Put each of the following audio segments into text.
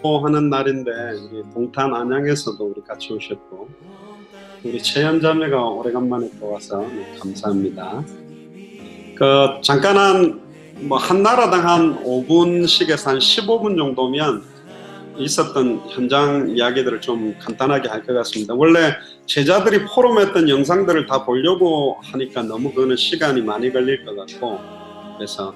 하는 날인데 우리 동탄 안양에서도 우리 같이 오셨고 우리 채연 자매가 오래간만에 또 와서 감사합니다. 잠깐 한 나라당 한 5분씩에서 한 15분 정도면 있었던 현장 이야기들을 좀 간단하게 할 것 같습니다. 원래 제자들이 포럼했던 영상들을 다 보려고 하니까 너무 그거는 시간이 많이 걸릴 것 같고, 그래서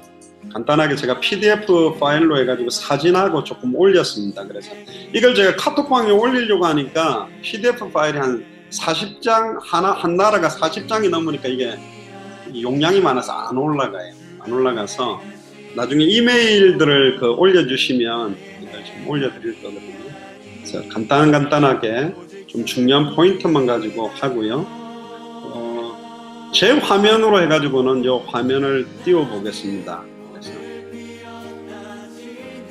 간단하게 제가 PDF 파일로 해가지고 사진하고 조금 올렸습니다. 그래서 이걸 제가 카톡방에 올리려고 하니까 PDF 파일이 한 40장, 한 나라가 40장이 넘으니까 이게 용량이 많아서 안 올라가요. 안 올라가서 나중에 이메일들을 올려주시면 이걸 좀 올려드릴 거거든요. 그래서 간단하게 좀 중요한 포인트만 가지고 하고요. 제 화면으로 해가지고는 이 화면을 띄워 보겠습니다. 그래서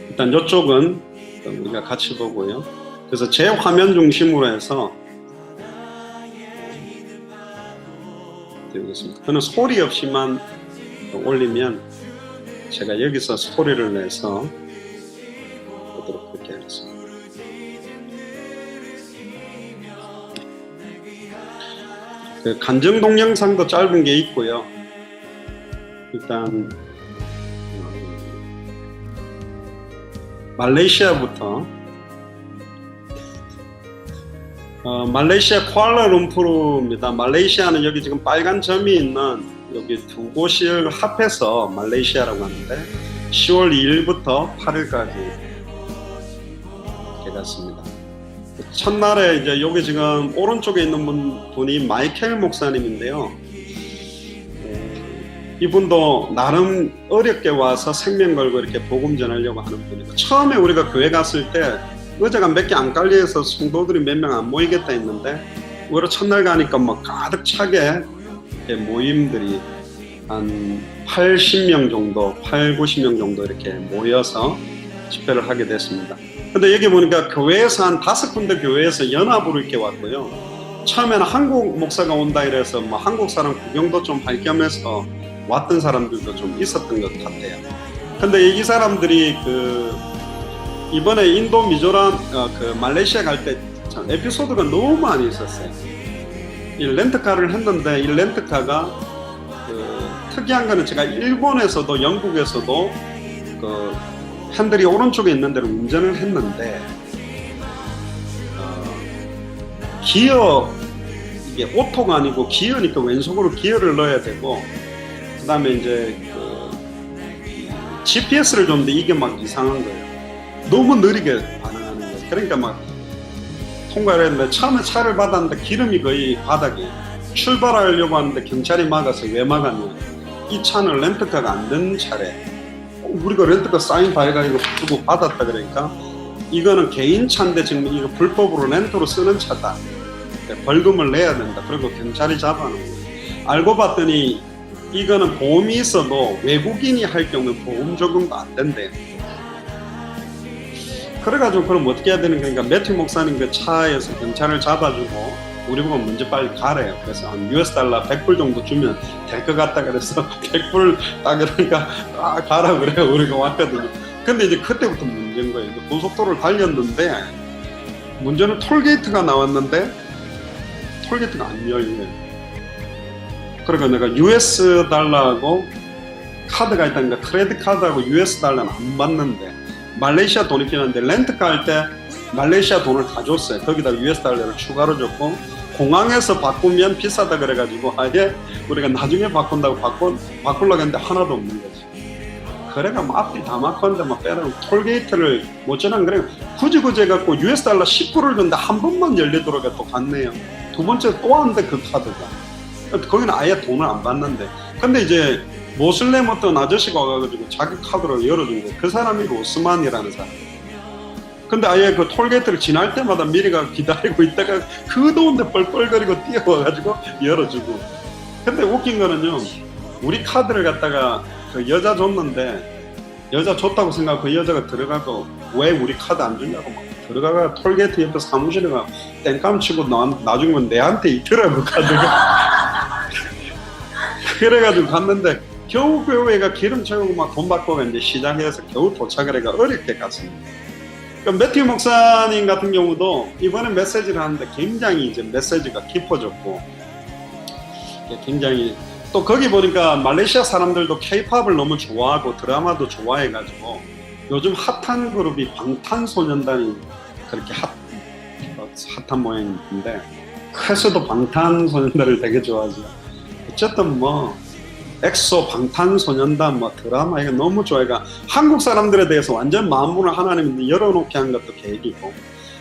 일단 이쪽은 우리가 같이 보고요. 그래서 제 화면 중심으로 해서 드리겠습니다. 저는 소리 없이만 올리면 제가 여기서 소리를 내서 보도록 그렇게 하겠습니다. 간증 동영상도 짧은 게 있고요. 일단 말레이시아부터 말레이시아 쿠알라룸푸르입니다. 말레이시아는 여기 지금 빨간 점이 있는 여기 두 곳을 합해서 말레이시아라고 하는데 10월 2일부터 8일까지 이렇게 갔습니다. 첫날에 이제 여기 지금 오른쪽에 있는 분이 마이켈 목사님인데요. 이분도 나름 어렵게 와서 생명 걸고 이렇게 복음 전하려고 하는 분이고, 처음에 우리가 교회 갔을 때 의자가 몇 개 안 깔려서 성도들이 몇 명 안 모이겠다 했는데 오히려 첫날 가니까 막 가득 차게 모임들이 한 80명 정도, 90명 정도 이렇게 모여서 집회를 하게 됐습니다. 근데 여기 보니까 교회에서 한 5군데 교회에서 연합으로 이렇게 왔고요. 처음에는 한국 목사가 온다 이래서 한국 사람 구경도 좀 할 겸해서 왔던 사람들도 좀 있었던 것 같아요. 근데 이 사람들이 이번에 인도 미조람 말레이시아 갈 때 에피소드가 너무 많이 있었어요. 이 렌트카를 했는데 이 렌트카가 특이한 거는 제가 일본에서도 영국에서도 핸들이 오른쪽에 있는 데로 운전을 했는데 기어, 이게 오토가 아니고 기어니까 왼손으로 기어를 넣어야 되고, 그 다음에 이제 GPS를 줬는데 이게 막 이상한 거예요. 너무 느리게 반응하는 거예요. 그러니까 막 통과를 했는데 처음에 차를 받았는데 기름이 거의 바닥에, 출발하려고 하는데 경찰이 막아서 왜 막았냐, 이 차는 렌트카가 안 된 차래. 우리가 렌트카 사인 다 해가지고 주고 받았다. 그러니까 이거는 개인 차인데 지금 이거 불법으로 렌트로 쓰는 차다. 벌금을 내야 된다. 그리고 경찰이 잡아놓은 거예요. 알고 봤더니 이거는 보험이 있어도 외국인이 할 경우는 보험 적용도 안 된대. 그래가지고 그럼 어떻게 해야 되는 거니까 매튜 목사님 그 차에서 경찰을 잡아주고 우리 보고 먼저 빨리 가래요. 그래서 한 US 달러 100불 정도 주면 될 것 같다 그래서 100불 딱 그러니까 가라 그래요. 우리가 왔거든요. 근데 이제 그때부터 문제인 거예요. 고속도로를 달렸는데 문제는 톨게이트가 나왔는데 톨게이트가 안 열려요. 그러니까 내가 US 달러하고 카드가 있다니까 크레딧 카드하고 US 달러는 안 받는데 말레이시아 돈이 필요한데 렌트카 할 때 말레이시아 돈을 다 줬어요. 거기다 US 달러를 추가로 줬고, 공항에서 바꾸면 비싸다 그래가지고 아예 우리가 나중에 바꾼다고 바꾸려고 했는데 하나도 없는 거지. 그래가 앞뒤 다 막혔는데 막 빼라고 톨게이트를 못 지나는. 그래 굳이 해갖고 US 달러 10불을 줬는데 한 번만 열리도록 또 갔네요. 두 번째 또 왔는데 그 카드가, 거기는 아예 돈을 안 받는데. 근데 이제 모슬렘 어떤 아저씨가 와가지고 자기 카드로 열어준 거예요. 그 사람이 오스만이라는 사람. 근데 아예 그 톨게이트를 지날 때마다 미리가 기다리고 있다가 그 더운데 뻘뻘거리고 뛰어와가지고 열어주고. 근데 웃긴 거는요, 우리 카드를 갖다가 그 여자 줬는데 여자 줬다고 생각하고 그 여자가 들어가고 왜 우리 카드 안 주냐고 막 들어가가 톨게이트 옆에 사무실에 가 땡깡 치고 나중에 내한테 있더라고 카드가. 그래가지고 갔는데 겨우 그 애가 기름 채우고 막 돈 받고 이제 시장에서 겨우 도착을 해가 어렵게 갔습니다. 매튜 목사님 같은 경우도 이번에 메시지를 하는데 굉장히 이제 메시지가 깊어졌고, 굉장히 또 거기 보니까 말레이시아 사람들도 케이팝을 너무 좋아하고 드라마도 좋아해가지고 요즘 핫한 그룹이 방탄소년단이 그렇게 핫한 모양인데, 그래서도 방탄소년단을 되게 좋아하죠. 어쨌든 뭐 엑소, 방탄소년단, 뭐 드라마 이거 너무 좋아해가 한국 사람들에 대해서 완전 마음문을 하나님이 열어놓게 한 것도 계기고.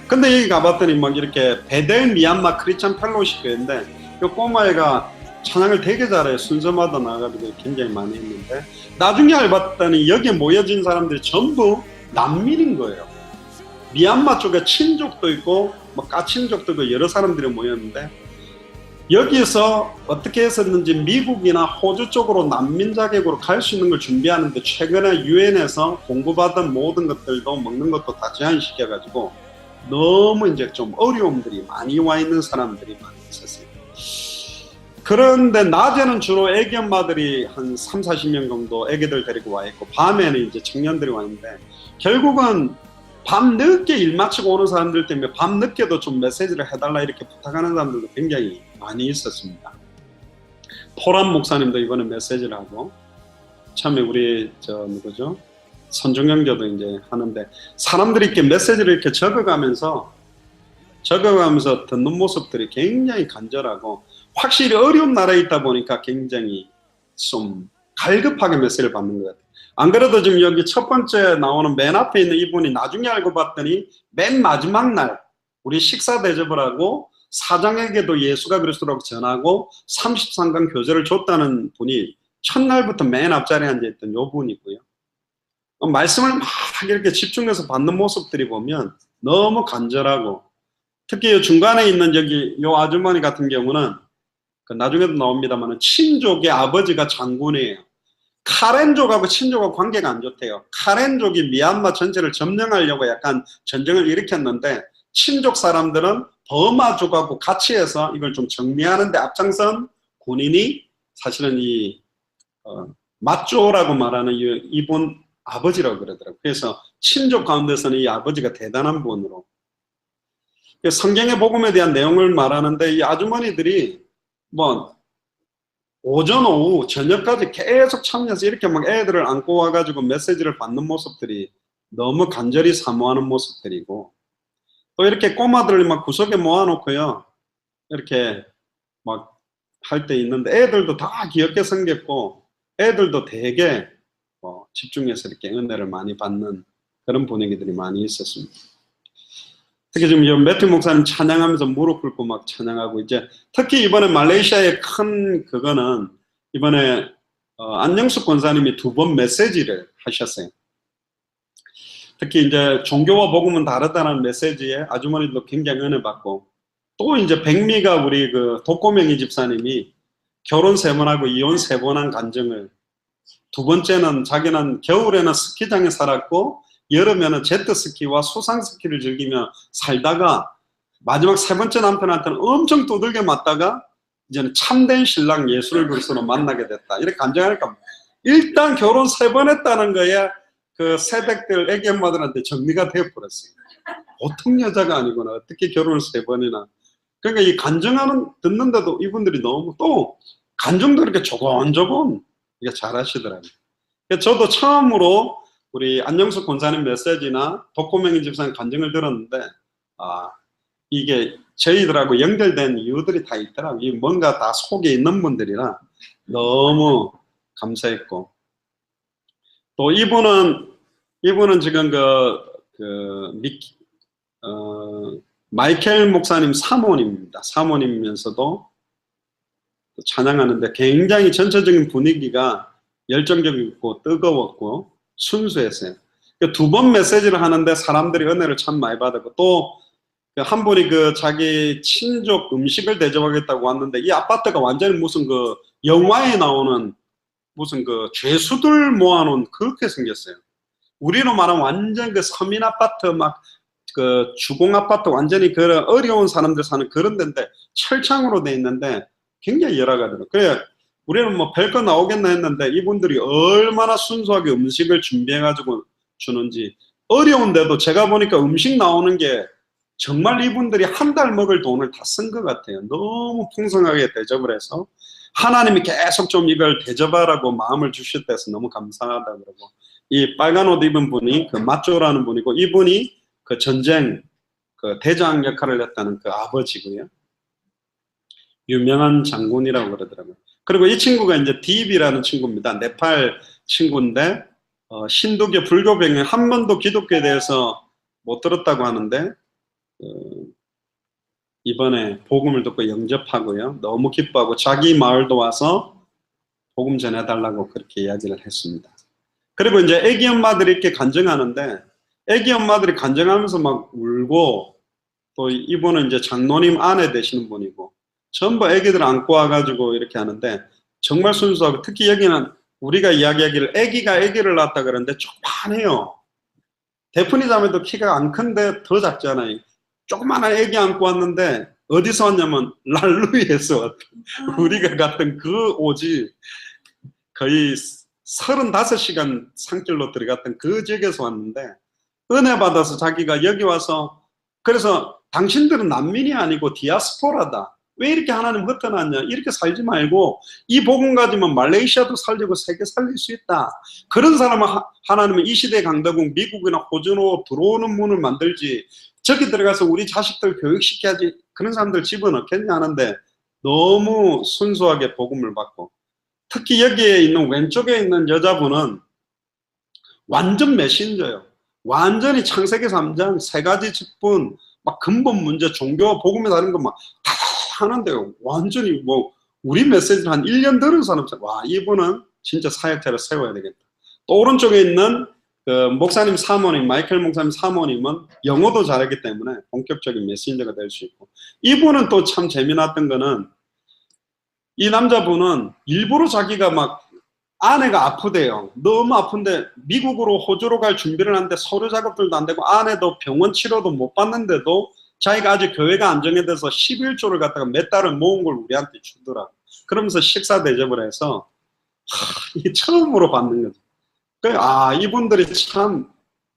근데 여기 가봤더니 막 이렇게 베델 미얀마 크리스찬 펠로십 교회인데 이 꼬마애가 찬양을 되게 잘해요. 순서마다 나가지고 굉장히 많이 했는데, 나중에 알았더니 여기에 모여진 사람들이 전부 난민인 거예요. 미얀마 쪽에 친족도 있고 뭐 까친족도 있고 여러 사람들이 모였는데, 여기서 어떻게 했었는지 미국이나 호주 쪽으로 난민 자격으로 갈 수 있는 걸 준비하는데, 최근에 유엔에서 공급받은 모든 것들도 먹는 것도 다 제한시켜가지고 너무 이제 좀 어려움들이 많이 와 있는 사람들이 많이 있었어요. 그런데 낮에는 주로 애기 엄마들이 한 3, 40명 정도 애기들 데리고 와 있고, 밤에는 이제 청년들이 와 있는데, 결국은 밤 늦게 일 마치고 오는 사람들 때문에 밤 늦게도 좀 메시지를 해달라 이렇게 부탁하는 사람들도 굉장히 많이 있었습니다. 포란 목사님도 이번에 메시지를 하고, 처음에 우리 누구죠? 선중영교도 이제 하는데, 사람들이 이렇게 메시지를 이렇게 적어가면서 듣는 모습들이 굉장히 간절하고, 확실히 어려운 나라에 있다 보니까 굉장히 좀 갈급하게 메시지를 받는 것 같아요. 안 그래도 지금 여기 첫 번째 나오는 맨 앞에 있는 이분이 나중에 알고 봤더니 맨 마지막 날 우리 식사 대접을 하고 사장에게도 예수가 그리스도라고 전하고 33강 교제를 줬다는 분이 첫날부터 맨 앞자리에 앉아있던 요 분이고요. 말씀을 막 이렇게 집중해서 받는 모습들이 보면 너무 간절하고, 특히 중간에 있는 여기 요 아주머니 같은 경우는 나중에도 나옵니다만 친족의 아버지가 장군이에요. 카렌족하고 친족하고 관계가 안 좋대요. 카렌족이 미얀마 전체를 점령하려고 약간 전쟁을 일으켰는데, 친족 사람들은 버마족하고 같이 해서 이걸 좀 정리하는 데 앞장선 군인이 사실은 이 마쪼라고 말하는 이분 아버지라고 그러더라고요. 그래서 친족 가운데서는 이 아버지가 대단한 분으로, 성경의 복음에 대한 내용을 말하는데, 이 아주머니들이 뭐 오전 오후 저녁까지 계속 참여해서 이렇게 막 애들을 안고 와가지고 메시지를 받는 모습들이 너무 간절히 사모하는 모습들이고, 또 이렇게 꼬마들을 막 구석에 모아놓고요 이렇게 막 할 때 있는데, 애들도 다 귀엽게 생겼고 애들도 되게 집중해서 이렇게 은혜를 많이 받는 그런 분위기들이 많이 있었습니다. 특히 지금 매튜 목사님 찬양하면서 무릎 꿇고 막 찬양하고, 이제 특히 이번에 말레이시아의 큰 그거는 이번에 안영숙 권사님이 2번 메시지를 하셨어요. 특히 이제 종교와 복음은 다르다는 메시지에 아주머니도 굉장히 은혜 받고, 또 이제 백미가 우리 독고명희 집사님이 결혼 3번하고 이혼 3번 한 간증을, 2번째는 자기는 겨울에는 스키장에 살았고 여름에는 제트스키와 수상스키를 즐기며 살다가 마지막 3번째 남편한테는 엄청 두들겨 맞다가 이제는 참된 신랑 예수를 그리스도로 만나게 됐다. 이렇게 간증하니까 일단 결혼 3번 했다는 거에 그 새댁들 애기 엄마들한테 정리가 되어버렸어요. 보통 여자가 아니구나. 어떻게 결혼을 3번이나. 그러니까 이 간증하는 듣는데도 이분들이 너무 또 간증도 이렇게 조곤조곤 이게 잘하시더라고요. 저도 처음으로 우리 안영숙 권사님 메시지나 독고명희 집사님 간증을 들었는데, 이게 저희들하고 연결된 이유들이 다 있더라고요. 뭔가 다 속에 있는 분들이라 너무 감사했고, 또 이분은 지금 마이켈 목사님 사모님입니다. 사모님이면서도 찬양하는데 굉장히 전체적인 분위기가 열정적이고 뜨거웠고 순수했어요. 2번 메시지를 하는데 사람들이 은혜를 참 많이 받았고, 또 한 분이 자기 친족 음식을 대접하겠다고 왔는데, 이 아파트가 완전히 무슨 영화에 나오는 무슨 죄수들 모아놓은 그렇게 생겼어요. 우리로 말하면 완전 서민 아파트, 막 주공 아파트, 완전히 그런 어려운 사람들 사는 그런 데인데 철창으로 돼 있는데 굉장히 열악하더라고요. 그래 우리는 뭐 별거 나오겠나 했는데 이분들이 얼마나 순수하게 음식을 준비해가지고 주는지 어려운데도 제가 보니까 음식 나오는 게 정말 이분들이 한 달 먹을 돈을 다 쓴 것 같아요. 너무 풍성하게 대접을 해서 하나님이 계속 좀 이걸 대접하라고 마음을 주셨대서 너무 감사하다 그러고, 이 빨간 옷 입은 분이 그 마쪼라는 분이고, 이분이 그 전쟁 그 대장 역할을 했다는 그 아버지고요. 유명한 장군이라고 그러더라고요. 그리고 이 친구가 이제 딥이라는 친구입니다. 네팔 친구인데 신도교 불교 배경에 한 번도 기독교에 대해서 못 들었다고 하는데 이번에 복음을 듣고 영접하고요. 너무 기뻐하고 자기 마을도 와서 복음 전해달라고 그렇게 이야기를 했습니다. 그리고 이제 애기 엄마들이 이렇게 간증하는데, 애기 엄마들이 간증하면서 막 울고, 또 이분은 이제 장로님 아내 되시는 분이고, 전부 애기들 안고 와가지고 이렇게 하는데, 정말 순수하고, 특히 여기는 우리가 이야기하기를 애기가 애기를 낳았다 그러는데 조그만해요. 데프니 자매도 키가 안 큰데 더 작잖아요. 조그만한 애기 안고 왔는데 어디서 왔냐면 랄루이에서 왔다. 우리가 갔던 그 오지 거의 35시간 산길로 들어갔던 그 지역에서 왔는데, 은혜 받아서 자기가 여기 와서, 그래서 당신들은 난민이 아니고 디아스포라다. 왜 이렇게 하나님 흩어놨냐. 이렇게 살지 말고 이 복음 가지면 말레이시아도 살리고 세계 살릴 수 있다. 그런 사람은 하나님은 이 시대 강대국 미국이나 호주로 들어오는 문을 만들지, 저기 들어가서 우리 자식들 교육시켜야지 그런 사람들 집어넣겠냐 하는데, 너무 순수하게 복음을 받고, 특히 여기에 있는 왼쪽에 있는 여자분은 완전 메신저예요. 완전히 창세기 3장 세 가지 직분, 막 근본 문제, 종교, 복음에 다른 거 막 다 하는데요. 완전히 뭐 우리 메시지를 한 1년 들은 사람처럼, 와, 이분은 진짜 사역자를 세워야 되겠다. 또 오른쪽에 있는 그 목사님 사모님, 마이클 목사님 사모님은 영어도 잘하기 때문에 본격적인 메신저가 될 수 있고, 이분은 또 참 재미났던 거는, 이 남자분은 일부러 자기가 막 아내가 아프대요. 너무 아픈데 미국으로 호주로 갈 준비를 하는데 서류 작업들도 안 되고 아내도 병원 치료도 못 받는데도 자기가 아직 교회가 안정해져서 11조를 갖다가 몇 달을 모은 걸 우리한테 주더라고. 그러면서 식사 대접을 해서 이게 처음으로 받는 거죠. 이분들이 참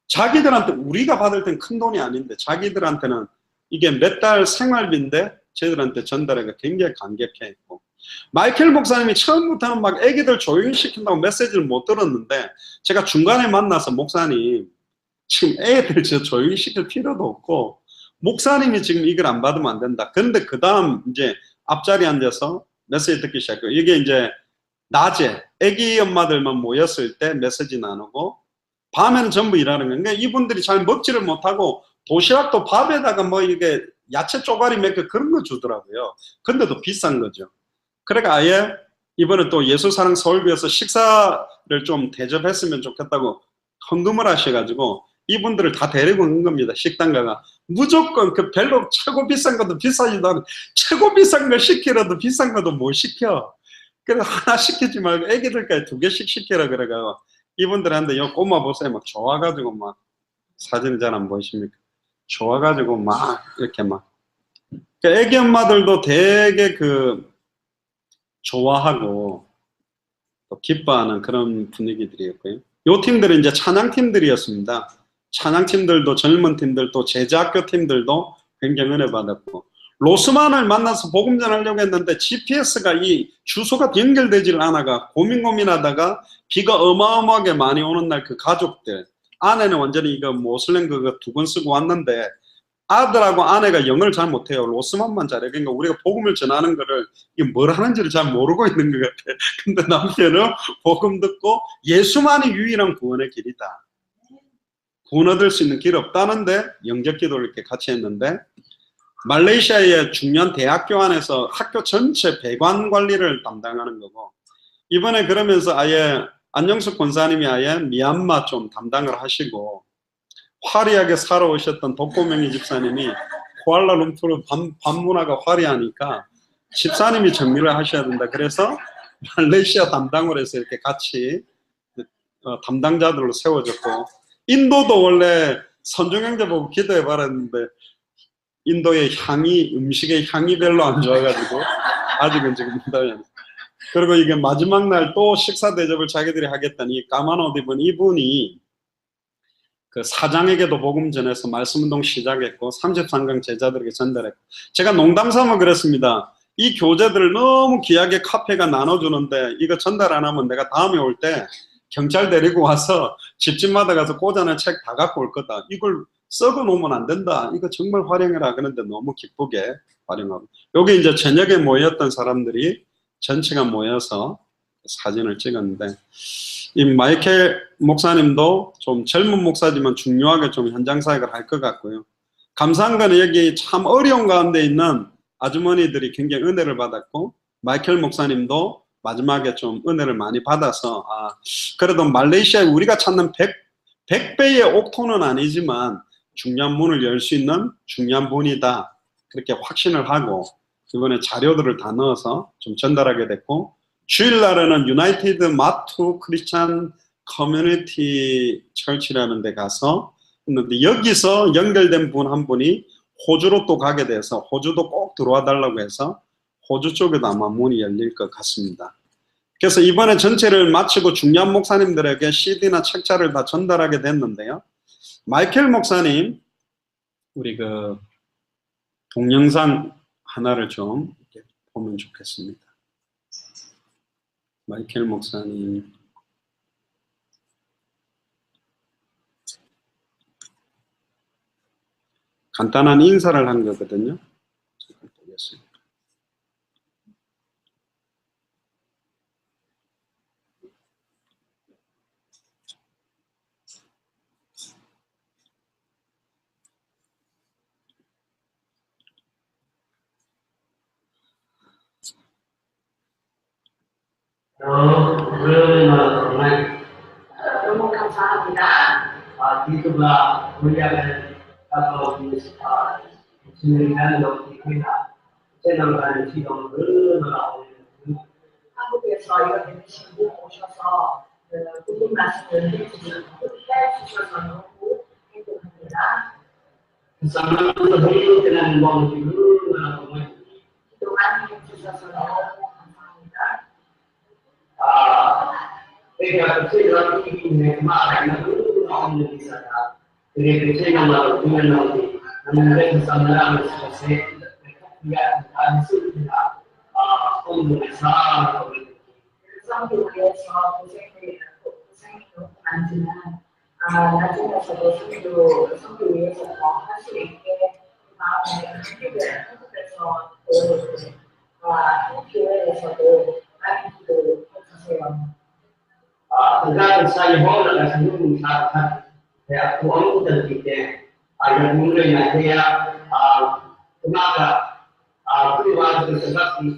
자기들한테, 우리가 받을 땐 큰 돈이 아닌데 자기들한테는 이게 몇 달 생활비인데 저희들한테 전달하기가 굉장히 감격해 있고, 마이클 목사님이 처음부터는 막 애기들 조용히 시킨다고 메시지를 못 들었는데, 제가 중간에 만나서 목사님 지금 애들 저 조용히 시킬 필요도 없고 목사님이 지금 이걸 안 받으면 안 된다. 그런데 그 다음 이제 앞자리에 앉아서 메시지 듣기 시작해요. 이게 이제 낮에 애기 엄마들만 모였을 때 메시지 나누고, 밤에는 전부 일하는 거예요. 그러니까 이분들이 잘 먹지를 못하고 도시락도 밥에다가 뭐 이게 야채 쪼가리 몇 개 그런 거 주더라고요. 근데도 비싼 거죠. 그러니까 아예 이번에 또 예수사랑 서울교회에서 식사를 좀 대접했으면 좋겠다고 헌금을 하셔가지고 이분들을 다 데리고 온 겁니다. 식당가가 무조건 그 별로 최고 비싼 것도 비싸지도 않은, 최고 비싼 걸 시키라도 비싼 것도 못 시켜. 그래서 하나 시키지 말고 애기들까지 2개씩 시키라 그래가지고 이분들한테 요 꼬마 보세요. 막 좋아가지고 막, 사진이 잘 안 보이십니까? 좋아가지고 막 이렇게 막, 그러니까 애기 엄마들도 되게 그 좋아하고 또 기뻐하는 그런 분위기들이었고요. 요 팀들은 이제 찬양팀들이었습니다. 찬양팀들도, 젊은 팀들, 또 제자학교 팀들도 굉장히 은혜 받았고, 로스만을 만나서 복음 전하려고 했는데 GPS가 이 주소가 연결되질 않아가 고민하다가 비가 어마어마하게 많이 오는 날 그 가족들, 아내는 완전히 이거 모슬렘 그거 2권 쓰고 왔는데 아들하고 아내가 영어를 잘 못해요. 로스만만 잘해. 그러니까 우리가 복음을 전하는 거를 이게 뭘 하는지를 잘 모르고 있는 것 같아. 근데 남편은 복음 듣고 예수만이 유일한 구원의 길이다. 구원 얻을 수 있는 길 없다는데 영접 기도를 이렇게 같이 했는데, 말레이시아의 중요한 대학교 안에서 학교 전체 배관 관리를 담당하는 거고, 이번에 그러면서 아예 안영숙 권사님이 아예 미얀마 좀 담당을 하시고, 화려하게 살아오셨던 독고명희 집사님이 쿠알라룸푸르 밤문화가 화려하니까 집사님이 정리를 하셔야 된다. 그래서 말레이시아 담당을 해서 이렇게 같이 담당자들로 세워졌고, 인도도 원래 선중형제 보고 기도해 바랐는데 인도의 향이, 음식의 향이 별로 안 좋아가지고 아직은 지금 기다려야 돼. 그리고 이게 마지막 날 또 식사 대접을 자기들이 하겠다니 까만 옷 입은 이분이 그 사장에게도 복음 전해서 말씀운동 시작했고 33강 제자들에게 전달했고 제가 농담삼아 그랬습니다. 이 교재들을 너무 귀하게 카페가 나눠주는데 이거 전달 안 하면 내가 다음에 올 때 경찰 데리고 와서 집집마다 가서 꽂아놓은 책 다 갖고 올 거다. 이걸 썩어 놓으면 안 된다. 이거 정말 활용해라. 그런데 너무 기쁘게 활용하고 여기 이제 저녁에 모였던 사람들이 전체가 모여서 사진을 찍었는데 이 마이켈 목사님도 좀 젊은 목사지만 중요하게 좀 현장 사역을 할 것 같고요. 감사한 거는 여기 참 어려운 가운데 있는 아주머니들이 굉장히 은혜를 받았고 마이켈 목사님도 마지막에 좀 은혜를 많이 받아서 그래도 말레이시아에 우리가 찾는 100배의 옥토는 아니지만 중요한 문을 열 수 있는 중요한 분이다. 그렇게 확신을 하고 이번에 자료들을 다 넣어서 좀 전달하게 됐고 주일날에는 유나이티드 마투 크리스찬 커뮤니티 철치라는 데 가서 했는데 여기서 연결된 분 한 분이 호주로 또 가게 돼서 호주도 꼭 들어와 달라고 해서 호주 쪽에도 아마 문이 열릴 것 같습니다. 그래서 이번에 전체를 마치고 중요한 목사님들에게 CD나 책자를 다 전달하게 됐는데요. 마이켈 목사님 우리 그 동영상 하나를 좀 이렇게 보면 좋겠습니다. 마이켈 목사님 간단한 인사를 한 거거든요. 잠깐 보겠습니다. 정말 너무 감사합니다. 이거가 우리에게 가서 진행하는 것이나 채널과는 지금 얼마나 한국에서 이렇게 친구 오셔서 무슨 말씀을 해주셔서 너무 행복합니다. 그래서 행복이라는 것이 얼마나 정말 기도만 해주셔서 너무 감사합니다. Bây giờ thực sự là khi mình mà lại là cũng không được gì cả. Thì cái chuyện mà chúng mình làm thì mình lên sân là mình sẽ nhận thành sự là không được xa rồi. Trong điều kiện so với cái 안지만 나중에서도 성교 위해서 할 수 있게 마음에 한국에서 교회에서도 많이 기도해주세요. Thực ra từ xa như là sử dụng sao thật thì cũng có từ việc là những người này thì chúng ta là khi mà từ sự phát đi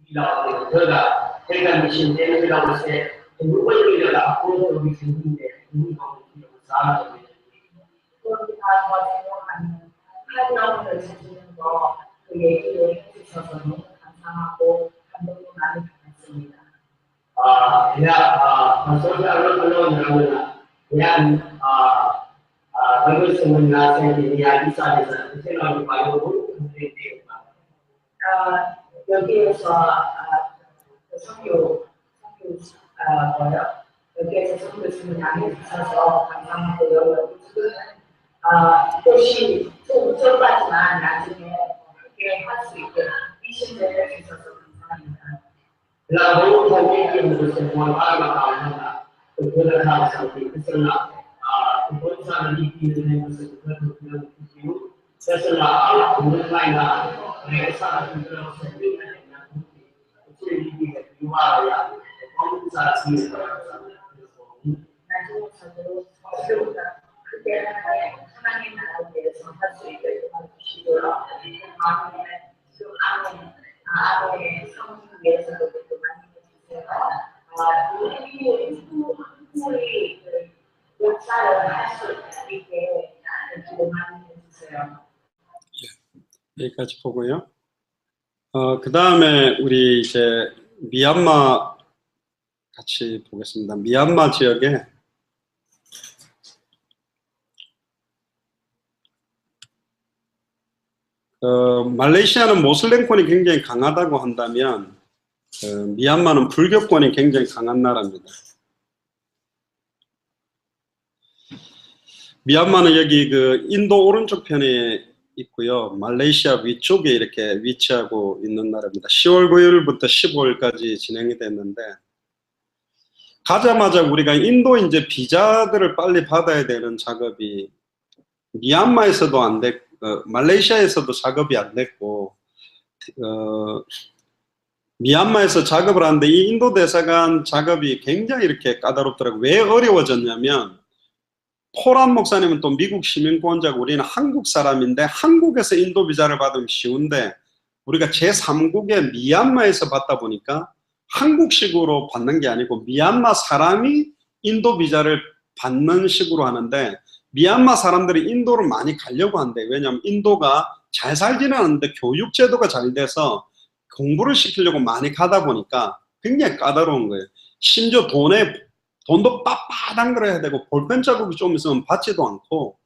đầu thì thưa là thế là mình xin đến cái đầu sẽ thì lúc bây giờ là không có việc sử dụng để chúng không được sao cho mình chúng ta có thể làm hai năm rồi sử dụng có cái 얘기를 해주셔서 너무 감사하고 감동이 많이 받았습니다. Yang bagus mengenai dia bisa diselalu baru 여기에서 성교 여기에서 성교 진행해 주셔서 감사하고요. 혹시 좀 짧지만 나중에 그렇게 할 수 있게 미신을 해주셔서 감사합니다. là vốn không biết chuyện của sự hoàn toàn mà tạo nên là từ cái là làm sao thì cái sự là vốn sao là đi tìm đến cái sự thật thực là cứu sẽ sự là cũng như này là để sao là chúng ta sẽ biết là cái đi tìm được cứu vào là không sao thì 나중에서도 서로가 그때 하나님 나라에 대해서 할 수 있게 도와주시고요. 마음에 그 안에 성령 위해서도 많이 해주세요. 우리 역사를 할 수 있게 기도 많이 해주세요. 여기까지 보고요. 그 다음에 우리 이제 미얀마 같이 보겠습니다. 미얀마 지역에 말레이시아는 모슬렘권이 굉장히 강하다고 한다면 미얀마는 불교권이 굉장히 강한 나라입니다. 미얀마는 여기 그 인도 오른쪽 편에 있고요. 말레이시아 위쪽에 이렇게 위치하고 있는 나라입니다. 10월 9일부터 15일까지 진행이 됐는데, 가자마자 우리가 인도 이제 비자들을 빨리 받아야 되는 작업이 미얀마에서도 안 됐고, 말레이시아에서도 작업이 안 됐고, 미얀마에서 작업을 하는데 이 인도 대사관 작업이 굉장히 이렇게 까다롭더라고요. 왜 어려워졌냐면, 포란 목사님은 또 미국 시민권자고 우리는 한국 사람인데 한국에서 인도 비자를 받으면 쉬운데 우리가 제3국의 미얀마에서 받다 보니까 한국식으로 받는 게 아니고 미얀마 사람이 인도 비자를 받는 식으로 하는데, 미얀마 사람들이 인도를 많이 가려고 한대. 왜냐하면 인도가 잘 살지는 않는데 교육 제도가 잘 돼서 공부를 시키려고 많이 가다 보니까 굉장히 까다로운 거예요. 심지어 돈도 빳빳한 걸 해야 되고 볼펜 자국이 좀 있으면 받지도 않고,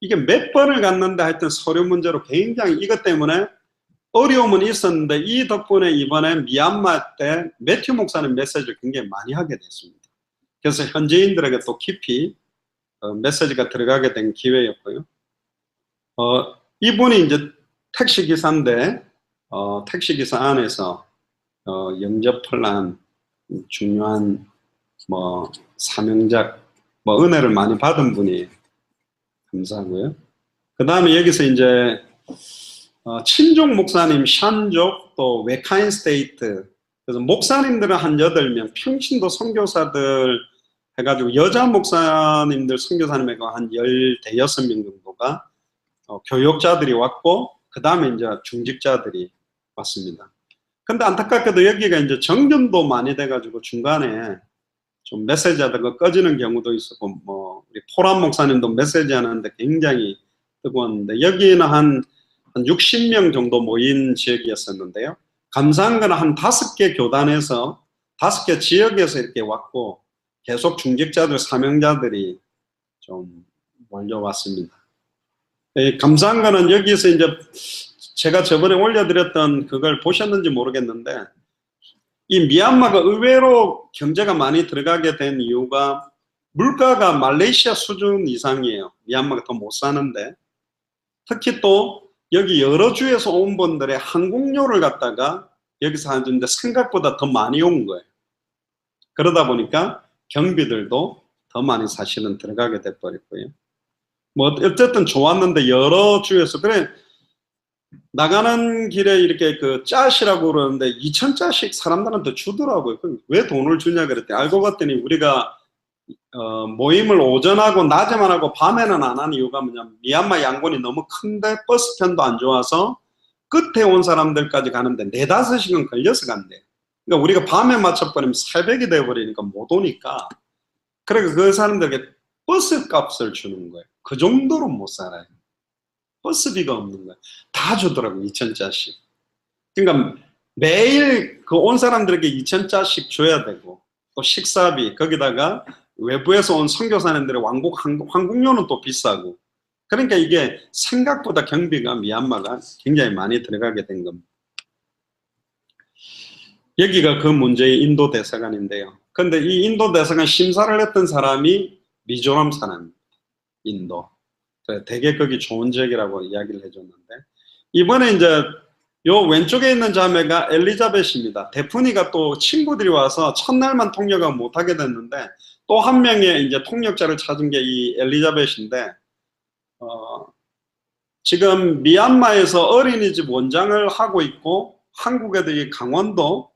이게 몇 번을 갔는데 하여튼 서류 문제로 굉장히 이것 때문에 어려움은 있었는데, 이 덕분에 이번에 미얀마 때 매튜 목사님 메시지를 굉장히 많이 하게 됐습니다. 그래서 현지인들에게 또 깊이 메시지가 들어가게 된 기회였고요. 이분이 이제 택시기사인데 택시기사 안에서 영접을 한 중요한 사명작, 은혜를 많이 받은 분이 감사하고요. 그 다음에 여기서 이제 친족 목사님 샨족, 또 웨카인 스테이트, 그래서 목사님들은 한 8명, 평신도 선교사들 해가지고 여자 목사님들 선교사님에가 한 16명 정도가 교역자들이 왔고, 그 다음에 이제 중직자들이 왔습니다. 근데 안타깝게도 여기가 이제 정전도 많이 돼가지고 중간에 좀 메시지 하다가 꺼지는 경우도 있었고, 우리 포란 목사님도 메시지 하는데 굉장히 뜨거웠는데, 여기는 한 60명 정도 모인 지역이었었는데요. 감사한 건 한 5개 교단에서 5개 지역에서 이렇게 왔고, 계속 중직자들, 사명자들이 좀 몰려왔습니다. 감사한 거는 여기서 이제 제가 저번에 올려드렸던 그걸 보셨는지 모르겠는데, 이 미얀마가 의외로 경제가 많이 들어가게 된 이유가 물가가 말레이시아 수준 이상이에요. 미얀마가 더 못 사는데, 특히 또 여기 여러 주에서 온 분들의 항공료를 갖다가 여기서 하는데 생각보다 더 많이 온 거예요. 그러다 보니까 경비들도 더 많이 사실은 들어가게 돼버렸고요. 어쨌든 좋았는데 여러 주에서, 그래 나가는 길에 이렇게 그 짜시라고 그러는데 2,000짜씩 사람들한테 주더라고요. 왜 돈을 주냐 그랬더니, 알고 봤더니 우리가 모임을 오전하고 낮에만 하고 밤에는 안 하는 이유가 뭐냐면, 미얀마 양곤이 너무 큰데 버스편도 안 좋아서 끝에 온 사람들까지 가는데 4-5시간 걸려서 간대. 그러니까 우리가 밤에 맞춰버리면 새벽이 돼버리니까 못 오니까, 그러니까 그 사람들에게 버스 값을 주는 거예요. 그 정도로 못 살아요. 버스비가 없는 거예요. 다 주더라고요. 2,000짜씩. 그러니까 매일 그 온 사람들에게 2,000짜씩 줘야 되고, 또 식사비, 거기다가 외부에서 온 선교사님들의 항공료는 또 비싸고, 그러니까 이게 생각보다 경비가 미얀마가 굉장히 많이 들어가게 된 겁니다. 여기가 그 문제의 인도 대사관인데요. 근데 이 인도 대사관 심사를 했던 사람이 미조람 사람입니다. 인도. 되게 거기 좋은 지역이라고 이야기를 해줬는데, 이번에 이제 요 왼쪽에 있는 자매가 엘리자벳입니다. 데프니가 또 친구들이 와서 첫날만 통역을 못하게 됐는데, 또 한 명의 이제 통역자를 찾은 게 이 엘리자벳인데, 지금 미얀마에서 어린이집 원장을 하고 있고, 한국에도 이 강원도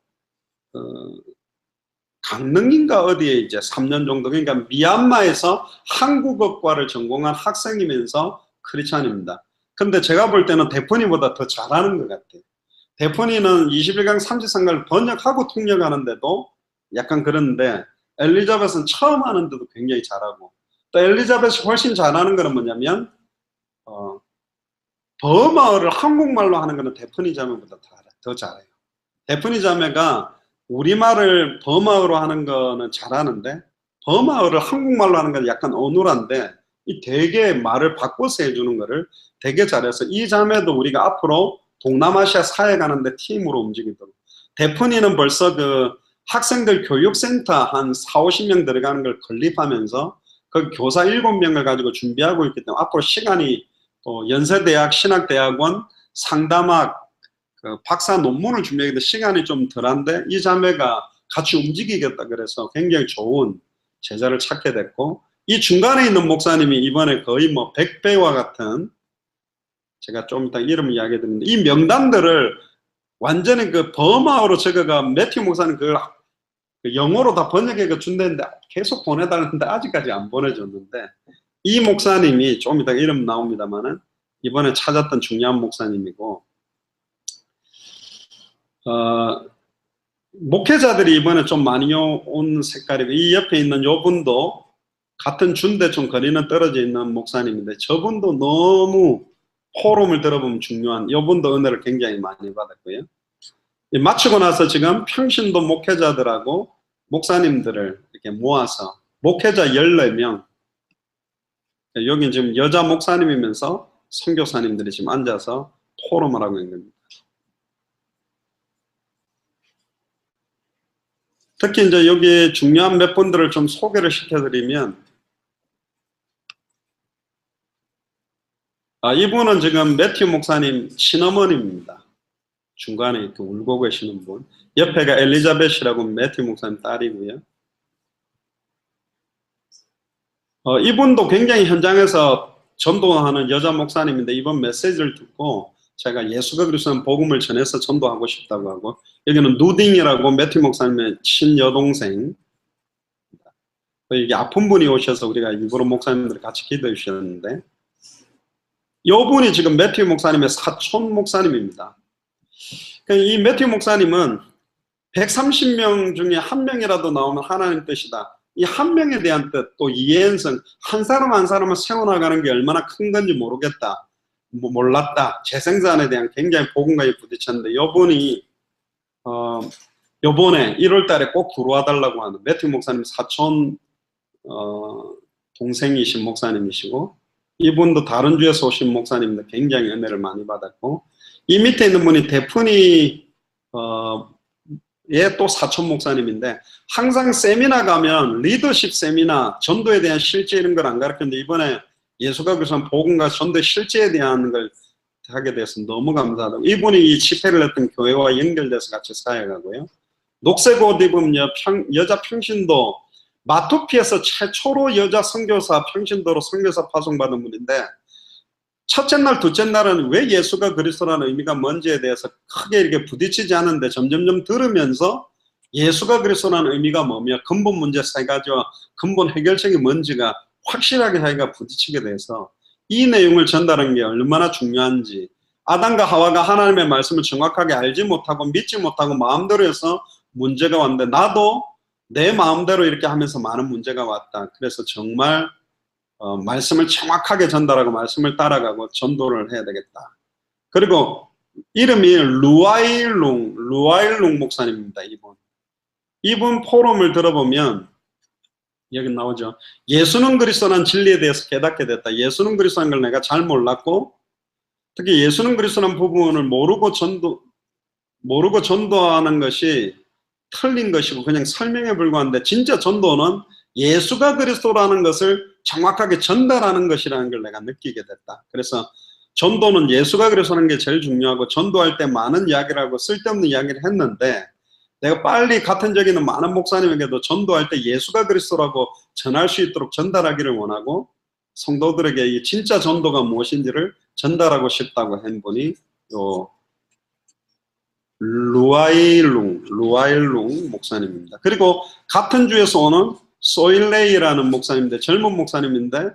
강릉인가 어디에 이제 3년 정도, 그러니까 미얀마에서 한국어과를 전공한 학생이면서 크리스찬입니다. 근데 제가 볼 때는 데프니보다 더 잘하는 것 같아요. 데프니는 21강 33강을 번역하고 통역하는데도 약간 그런데, 엘리자벳은 처음 하는데도 굉장히 잘하고, 또 엘리자벳이 훨씬 잘하는 거는 뭐냐면 버마어를 한국말로 하는 거는 데프니 자매보다 더 잘해요. 데프니 자매가 우리말을 버마어로 하는 거는 잘하는데, 버마어를 한국말로 하는 건 약간 어눌한데, 이 되게 말을 바꿔서 해주는 거를 되게 잘해서, 이 자매도 우리가 앞으로 동남아시아 사회 가는데 팀으로 움직이도록, 데프니는 벌써 그 학생들 교육센터 한 40-50명 들어가는 걸 건립하면서 그 교사 7명을 가지고 준비하고 있기 때문에 앞으로 시간이 또 연세대학 신학대학원 상담학 그 박사 논문을 준비하기 때문에 시간이 좀 덜한데 이 자매가 같이 움직이겠다 그래서 굉장히 좋은 제자를 찾게 됐고, 이 중간에 있는 목사님이 이번에 거의 뭐 100배와 같은, 제가 좀 이따 이름 이야기 드리는데 이 명단들을 완전히 그 버마어로 적어가 매튜 목사님 그걸 그 영어로 다 번역해서 준다는데 계속 보내달라는데 아직까지 안 보내줬는데, 이 목사님이 좀 이따 이름 나옵니다만은 이번에 찾았던 중요한 목사님이고, 목회자들이 이번에 좀 많이 온 색깔이고, 이 옆에 있는 요 분도 같은 준대 좀 거리는 떨어져 있는 목사님인데 저분도 너무 포럼을 들어보면 중요한, 요 분도 은혜를 굉장히 많이 받았고요. 마치고 나서 지금 평신도 목회자들하고 목사님들을 이렇게 모아서 목회자 14명, 여기 지금 여자 목사님이면서 선교사님들이 지금 앉아서 포럼을 하고 있는 겁니다. 특히 이제 여기 중요한 몇 분들을 좀 소개를 시켜드리면, 이분은 지금 매튜 목사님 친어머니입니다. 중간에 이렇게 울고 계시는 분. 옆에가 엘리자벳이라고 매튜 목사님 딸이고요. 이분도 굉장히 현장에서 전도하는 여자 목사님인데 이번 메시지를 듣고 제가 예수가 그리스도는 복음을 전해서 전도하고 싶다고 하고, 여기는 누딩이라고 매튜 목사님의 친여동생, 이게 아픈 분이 오셔서 우리가 일부러 목사님들 같이 기도해 주셨는데, 요 분이 지금 매튜 목사님의 사촌 목사님입니다. 이 매튜 목사님은 130명 중에 한 명이라도 나오면 하나님 뜻이다, 이 한 명에 대한 뜻, 또 이해hen성, 한 사람 한 사람을 세워나가는 게 얼마나 큰 건지 모르겠다, 몰랐다, 재생산에 대한 굉장히 복음과에 부딪혔는데, 요분이 요번에 1월 달에 꼭 들어와 달라고 하는 매튜 목사님 사촌 동생이신 목사님이시고, 이분도 다른 주에서 오신 목사님인데 굉장히 은혜를 많이 받았고, 이 밑에 있는 분이 데프니 또 사촌 목사님인데, 항상 세미나 가면 리더십 세미나, 전도에 대한 실제 이런 걸 안 가르쳤는데 이번에 예수가 그리스도는 복음과 전도의 실제에 대한 걸 하게 돼서 너무 감사하다고. 이분이 이 집회를 했던 교회와 연결돼서 같이 사역하고요. 녹색 옷 입은 여자 평신도, 마토피에서 최초로 여자 선교사 평신도로 선교사 파송받은 분인데, 첫째 날 둘째 날은 왜 예수가 그리스도라는 의미가 뭔지에 대해서 크게 이렇게 부딪히지 않은데 점점점 들으면서 예수가 그리스도라는 의미가 뭐며 근본 문제 3가지와 근본 해결책이 뭔지가 확실하게 자기가 부딪히게 돼서 이 내용을 전달하는 게 얼마나 중요한지, 아담과 하와가 하나님의 말씀을 정확하게 알지 못하고 믿지 못하고 마음대로 해서 문제가 왔는데, 나도 내 마음대로 이렇게 하면서 많은 문제가 왔다. 그래서 정말 말씀을 정확하게 전달하고 말씀을 따라가고 전도를 해야 되겠다. 그리고 이름이 루아일룽 목사님입니다. 이분 포럼을 들어보면 여기 나오죠. 예수는 그리스도라는 진리에 대해서 깨닫게 됐다. 예수는 그리스도라는 걸 내가 잘 몰랐고, 특히 예수는 그리스도라는 부분을 모르고 전도하는 것이 틀린 것이고 그냥 설명에 불과한데, 진짜 전도는 예수가 그리스도라는 것을 정확하게 전달하는 것이라는 걸 내가 느끼게 됐다. 그래서 전도는 예수가 그리스도라는 게 제일 중요하고, 전도할 때 많은 이야기를 하고 쓸데없는 이야기를 했는데, 내가 빨리 같은 적이 있는 많은 목사님에게도 전도할 때 예수가 그리스도라고 전할 수 있도록 전달하기를 원하고, 성도들에게 이 진짜 전도가 무엇인지를 전달하고 싶다고 한 분이 요 루아일룽 목사님입니다. 그리고 같은 주에서 오는 소일레이라는 목사님인데, 젊은 목사님인데,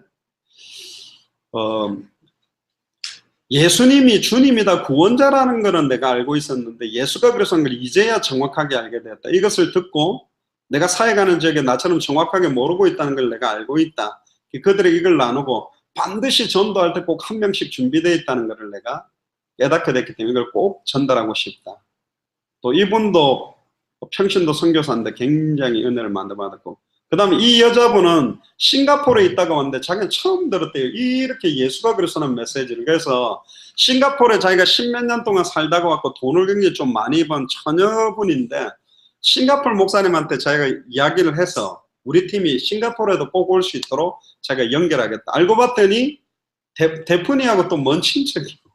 예수님이 주님이다, 구원자라는 것은 내가 알고 있었는데 예수가 그리스도인 걸 이제야 정확하게 알게 되었다. 이것을 듣고 내가 사역하는 지역에 나처럼 정확하게 모르고 있다는 걸 내가 알고 있다. 그들에게 이걸 나누고 반드시 전도할 때 꼭 한 명씩 준비되어 있다는 것을 내가 깨닫게 됐기 때문에 이걸 꼭 전달하고 싶다. 또 이분도 평신도 선교사인데 굉장히 은혜를 많이 받았고, 그 다음에 이 여자분은 싱가포르에 있다가 왔는데 자기는 처음 들었대요. 이렇게 예수가 그리스도라는 메시지를. 그래서 싱가포르에 자기가 10몇 년 동안 살다가 왔고 돈을 굉장히 좀 많이 번 처녀분인데, 싱가포르 목사님한테 자기가 이야기를 해서 우리 팀이 싱가포르에도 꼭 올 수 있도록 제가 연결하겠다. 알고 봤더니 데프니하고 또 먼 친척이고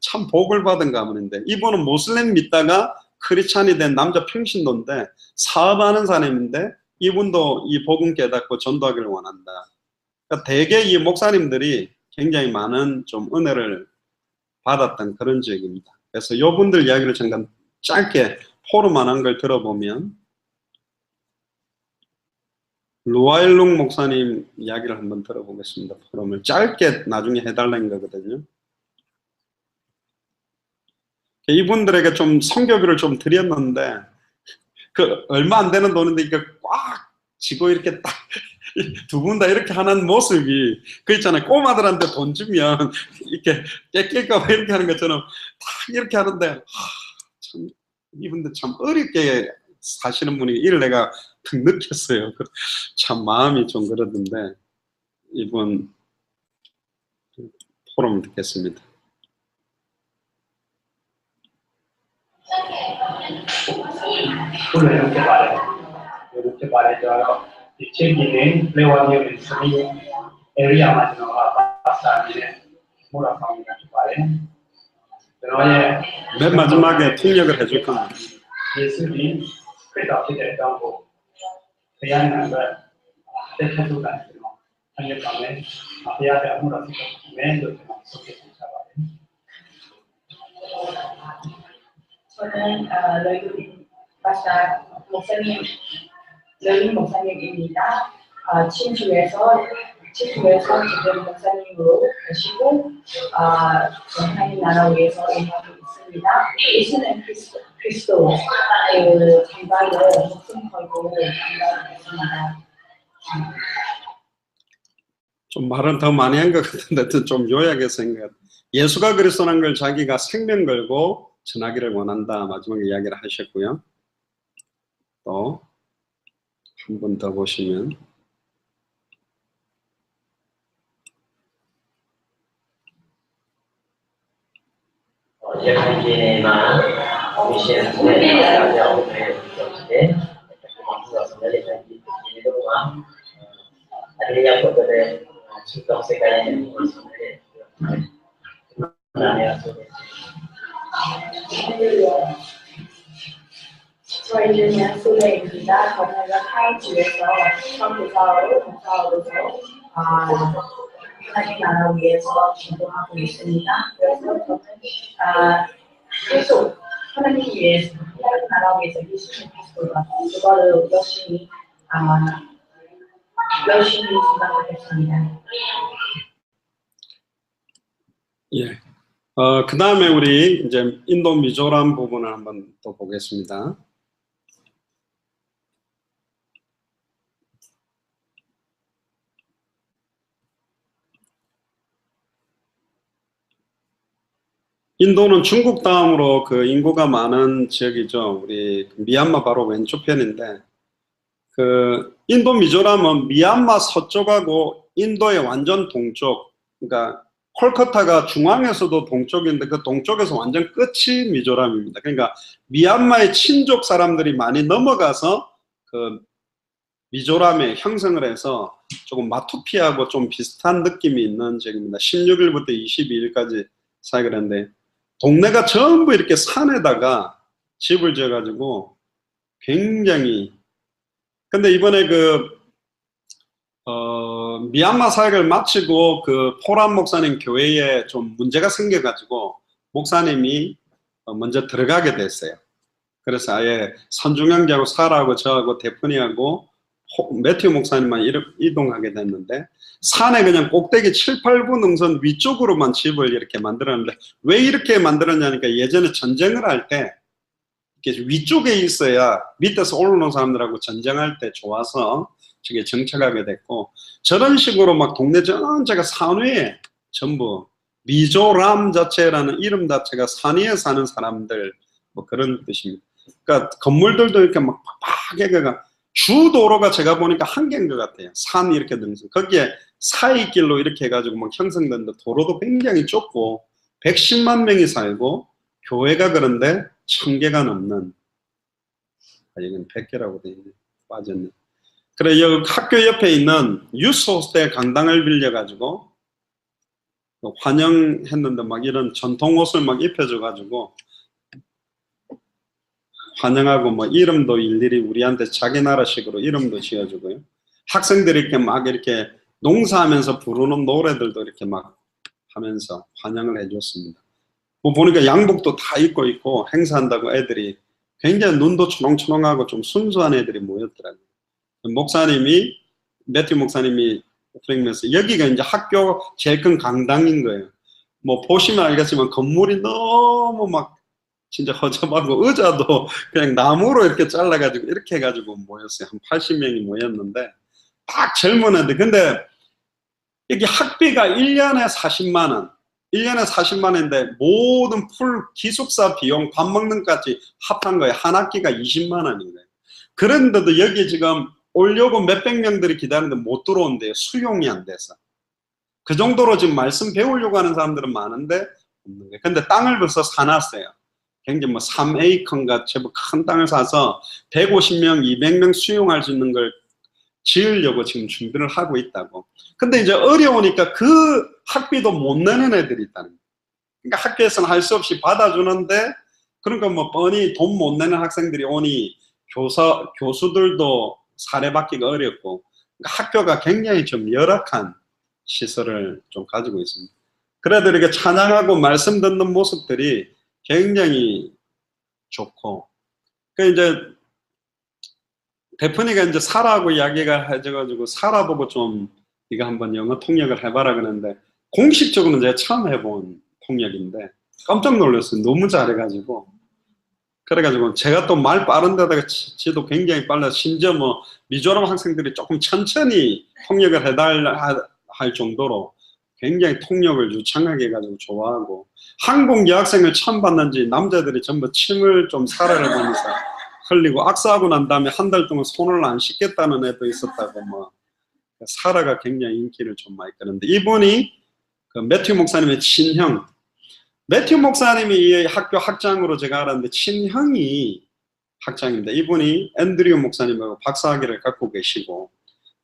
참 복을 받은 가문인데, 이분은 모슬렘 믿다가 크리스찬이 된 남자 평신도인데 사업하는 사람인데 이분도 이 복음 깨닫고 전도하기를 원한다. 그러니까 대개 이 목사님들이 굉장히 많은 좀 은혜를 받았던 그런 지역입니다. 그래서 이분들 이야기를 잠깐 짧게 포럼만한 걸 들어보면, 루아일룽 목사님 이야기를 한번 들어보겠습니다. 포럼을 짧게 나중에 해달라는 거거든요. 이분들에게 좀 선교비를 좀 드렸는데 그 얼마 안 되는 돈인데 이거 꽉 쥐고 이렇게 딱 두 분 다 이렇게 하는 모습이, 그 있잖아요. 꼬마들한테 돈 주면 이렇게 뺏길까 봐 이렇게 하는 것처럼 딱 이렇게 하는데, 참 이분들 참 어렵게 사시는 분이 이를 내가 딱 느꼈어요. 참 마음이 좀 그러던데, 이분 포럼 듣겠습니다. 이렇게 말해줘요. 책임은 레와니오는 스미 에리아 마지노가 바사니네 모라카미가 말해. 그러에 맨 마지막에 통역을 해줄 겁니다. 예수님 그렇게 됐던 거 그냥 걸 대표도 아니고 한국에 아피아에 아무렇지 맨도 좀 속에 잡아요. 저는 러인 목사님입니다. 친주에서 지금 목사님으로 계시고 하나님 나라 위해서 일하고 있습니다. 예수는 그리스도 장가를 목숨 걸고 장가를 했습니다. 좀 말은 더 많이 한 것 같은데 좀 요약해서 한 것 같아요. 예수가 그리스도라는 걸 자기가 생명 걸고 전하기를 원한다. 마지막에 이야기를 하셨고요. 또 한 번 더 보시면, Yemen mission ada oleh Presiden dari di rumah ada yang berbeda contoh sekali 저희 이름은 소레입니다. 저는 타이주에서 선교사로서 하나님 나라 위해서 기도하고 있습니다. 그래서 저는 계속 하나님 위해서, 하나님 나라 위해서 예수님 그리스도가 그거를 열심히 생각하겠습니다. 예. 그 다음에 우리 이제 인도 미조람 부분을 한번 또 보겠습니다. 인도는 중국 다음으로 그 인구가 많은 지역이죠. 우리 미얀마 바로 왼쪽 편인데, 그 인도 미조람은 미얀마 서쪽하고 인도의 완전 동쪽, 그러니까 콜카타가 중앙에서도 동쪽인데 그 동쪽에서 완전 끝이 미조람입니다. 그러니까 미얀마의 친족 사람들이 많이 넘어가서 그 미조람에 형성을 해서 조금 마투피하고 좀 비슷한 느낌이 있는 지역입니다. 16일부터 22일까지 사역을 했는데, 동네가 전부 이렇게 산에다가 집을 지어가지고 굉장히, 근데 이번에 미얀마 사역을 마치고 그 포란 목사님 교회에 좀 문제가 생겨가지고 목사님이 먼저 들어가게 됐어요. 그래서 아예 선중형제하고 사라하고 저하고 데프니하고 매튜 목사님만 이동하게 됐는데, 산에 그냥 꼭대기 7, 8분 능선 위쪽으로만 집을 이렇게 만들었는데, 왜 이렇게 만들었냐니까 예전에 전쟁을 할 때 이렇게 위쪽에 있어야 밑에서 올라오는 사람들하고 전쟁할 때 좋아서 저게 정착하게 됐고, 저런 식으로 막 동네 전체가 산 위에 전부 미조람 자체라는 이름 자체가 산 위에 사는 사람들 뭐 그런 뜻입니다. 그러니까 건물들도 이렇게 막 팍팍하게 주도로가 제가 보니까 한 개인 것 같아요. 산 이렇게 등서 거기에 사이길로 이렇게 해가지고 막 형성된데, 도로도 굉장히 좁고 110만 명이 살고 교회가 그런데 1000개가 넘는, 이건 100개라고 돼 있네. 빠졌네. 그래, 여기 학교 옆에 있는 유스 호스텔 강당을 빌려가지고 환영했는데 막 이런 전통 옷을 막 입혀줘가지고 환영하고 뭐 이름도 일일이 우리한테 자기 나라식으로 이름도 지어주고요. 학생들이 이렇게 막 이렇게 농사하면서 부르는 노래들도 이렇게 막 하면서 환영을 해줬습니다. 뭐 보니까 양복도 다 입고 있고 행사한다고 애들이 굉장히 눈도 초롱초롱하고 좀 순수한 애들이 모였더라고요. 목사님이 매튜 목사님이 오프닝에서 여기가 이제 학교 제일 큰 강당인 거예요. 뭐 보시면 알겠지만 건물이 너무 막 진짜 허접하고 의자도 그냥 나무로 이렇게 잘라가지고 이렇게 해가지고 모였어요. 한 80명이 모였는데 딱 젊은 애들. 근데 여기 학비가 1년에 40만 원. 1년에 40만 원인데 모든 풀 기숙사 비용 밥 먹는 까지 합한 거예요. 한 학기가 20만 원인 거예요. 그런데도 여기 지금 오려고 몇백 명들이 기다리는데 못 들어온대요. 수용이 안 돼서. 그 정도로 지금 말씀 배우려고 하는 사람들은 많은데 없는 거예요. 근데 땅을 벌써 사놨어요. 굉장히 뭐 3에이컨가 제법 큰 땅을 사서 150명, 200명 수용할 수 있는 걸 지으려고 지금 준비를 하고 있다고. 근데 이제 어려우니까 그 학비도 못 내는 애들이 있다는 거예요. 그러니까 학교에서는 할 수 없이 받아주는데, 그러니까 뭐 뻔히 돈 못 내는 학생들이 오니 교수들도 사례받기가 어렵고, 그러니까 학교가 굉장히 좀 열악한 시설을 좀 가지고 있습니다. 그래도 이렇게 찬양하고 말씀 듣는 모습들이 굉장히 좋고, 그 이제 대표니가 이제 사라하고 이야기가 해져가지고 사라 보고 좀 이거 한번 영어 통역을 해봐라 그러는데, 공식적으로는 제가 처음 해본 통역인데 깜짝 놀랐어요. 너무 잘해가지고. 그래가지고 제가 또 말 빠른 데다가 지도 굉장히 빨라. 심지어 뭐 미조람 학생들이 조금 천천히 통역을 해달라 할 정도로 굉장히 통역을 유창하게 해가지고 좋아하고, 한국 여학생을 처음 봤는지 남자들이 전부 침을 좀 사라를 보면서 흘리고, 악수하고 난 다음에 한 달 동안 손을 안 씻겠다는 애도 있었다고. 뭐 사라가 굉장히 인기를 좀 많이 끄는데, 이분이 그 매튜 목사님의 친형, 매튜 목사님이 이 학교 학장으로 제가 알았는데 친형이 학장인데, 이분이 앤드류 목사님하고 박사학위를 갖고 계시고,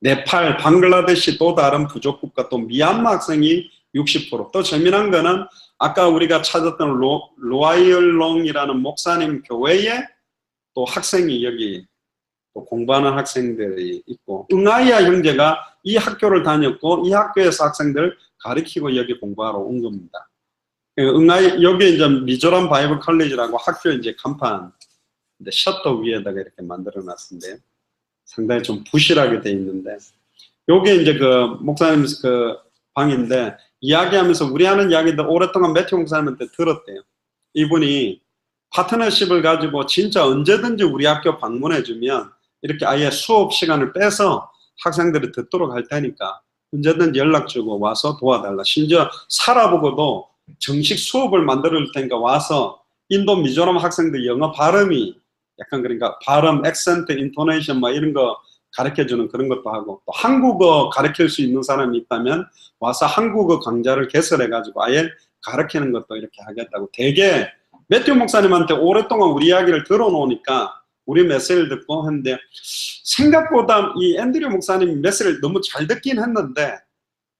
네팔, 방글라데시 또 다른 부족국가 또 미얀마 학생이 60%. 또 재미난 거는 아까 우리가 찾았던 로아이얼롱이라는 목사님 교회에 또 학생이 여기 또 공부하는 학생들이 있고, 응아이아 형제가 이 학교를 다녔고 이 학교에서 학생들 가르치고 여기 공부하러 온 겁니다. 여기 이제 미조람 바이블 컬리지라고 학교 이제 간판 셔터 위에다가 이렇게 만들어 놨는데요. 상당히 좀 부실하게 돼 있는데, 요게 이제 그 목사님 그 방인데, 이야기하면서 우리 하는 이야기도 오랫동안 매튜 목사님한테 들었대요. 이분이 파트너십을 가지고 진짜 언제든지 우리 학교 방문해주면 이렇게 아예 수업 시간을 빼서 학생들이 듣도록 할 테니까 언제든지 연락 주고 와서 도와달라. 심지어 살아보고도 정식 수업을 만들어 줄 테니까 와서 인도 미조람 학생들 영어 발음이 약간, 그러니까 발음, 액센트, 인토네이션 뭐 이런 거 가르쳐주는 그런 것도 하고, 또 한국어 가르칠 수 있는 사람이 있다면 와서 한국어 강좌를 개설해가지고 아예 가르치는 것도 이렇게 하겠다고. 되게 매튜 목사님한테 오랫동안 우리 이야기를 들어놓으니까 우리 메시지를 듣고 했는데, 생각보다 이 앤드류 목사님 메시지를 너무 잘 듣긴 했는데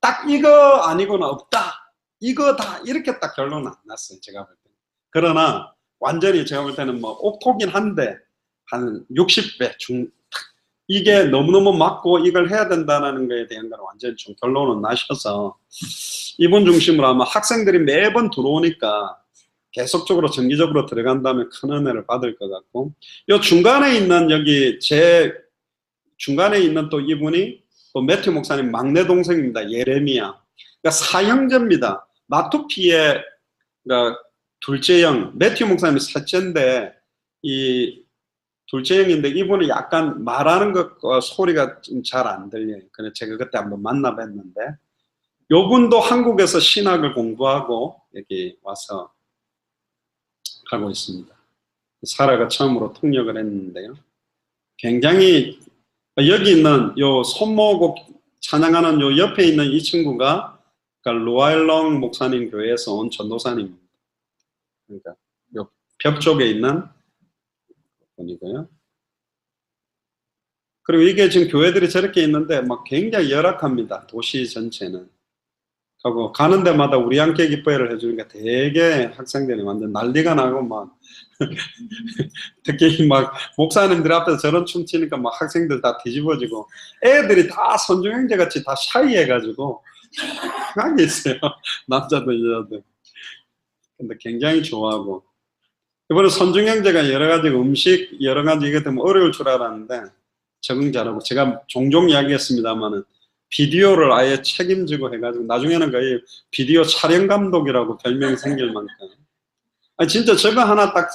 딱 이거 아니고는 없다, 이거다, 이렇게 딱 결론은 안 났어요, 제가 볼 때는. 그러나 완전히 제가 볼 때는 뭐 옥토긴 한데 한 60배 이게 너무너무 맞고 이걸 해야 된다는 거에 대한 건 완전히 좀 결론은 나셔서, 이분 중심으로 아마 학생들이 매번 들어오니까 계속적으로 정기적으로 들어간다면 큰 은혜를 받을 것 같고, 요 중간에 있는 여기 제 중간에 있는 또 이분이 또 매튜 목사님 막내 동생입니다. 예레미야. 그러니까 사형제입니다. 마투피의 그러니까 둘째 형, 매튜 목사님이 셋째인데 이 둘째 형인데, 이분은 약간 말하는 것과 소리가 좀 잘 안 들려요. 그래서 제가 그때 한번 만나뵀는데, 요분도 한국에서 신학을 공부하고 여기 와서 하고 있습니다. 사라가 처음으로 통역을 했는데요. 굉장히 여기 있는 요 손모고 찬양하는 요 옆에 있는 이 친구가 그러니까 로아일롱 목사님 교회에서 온 전도사님입니다. 그러니까 요 벽 쪽에 있는 분이고요. 그리고 이게 지금 교회들이 저렇게 있는데 막 굉장히 열악합니다. 도시 전체는. 하고 가는 데마다 우리 함께 기뻐해를 해주니까 되게 학생들이 완전 난리가 나고 막 특히 막 목사님들 앞에서 저런 춤 추니까 막 학생들 다 뒤집어지고 애들이 다 손주형제 같이 다 샤이해가지고 강하게 있어요. 남자도 여자도. 근데 굉장히 좋아하고 이번에 손주형제가 여러 가지 음식 여러 가지 이게 되면 어려울 줄 알았는데 적응 잘하고 제가 종종 이야기했습니다만은 비디오를 아예 책임지고 해가지고 나중에는 거의 비디오 촬영 감독이라고 별명이 생길 만큼 아니 진짜 저거 하나 딱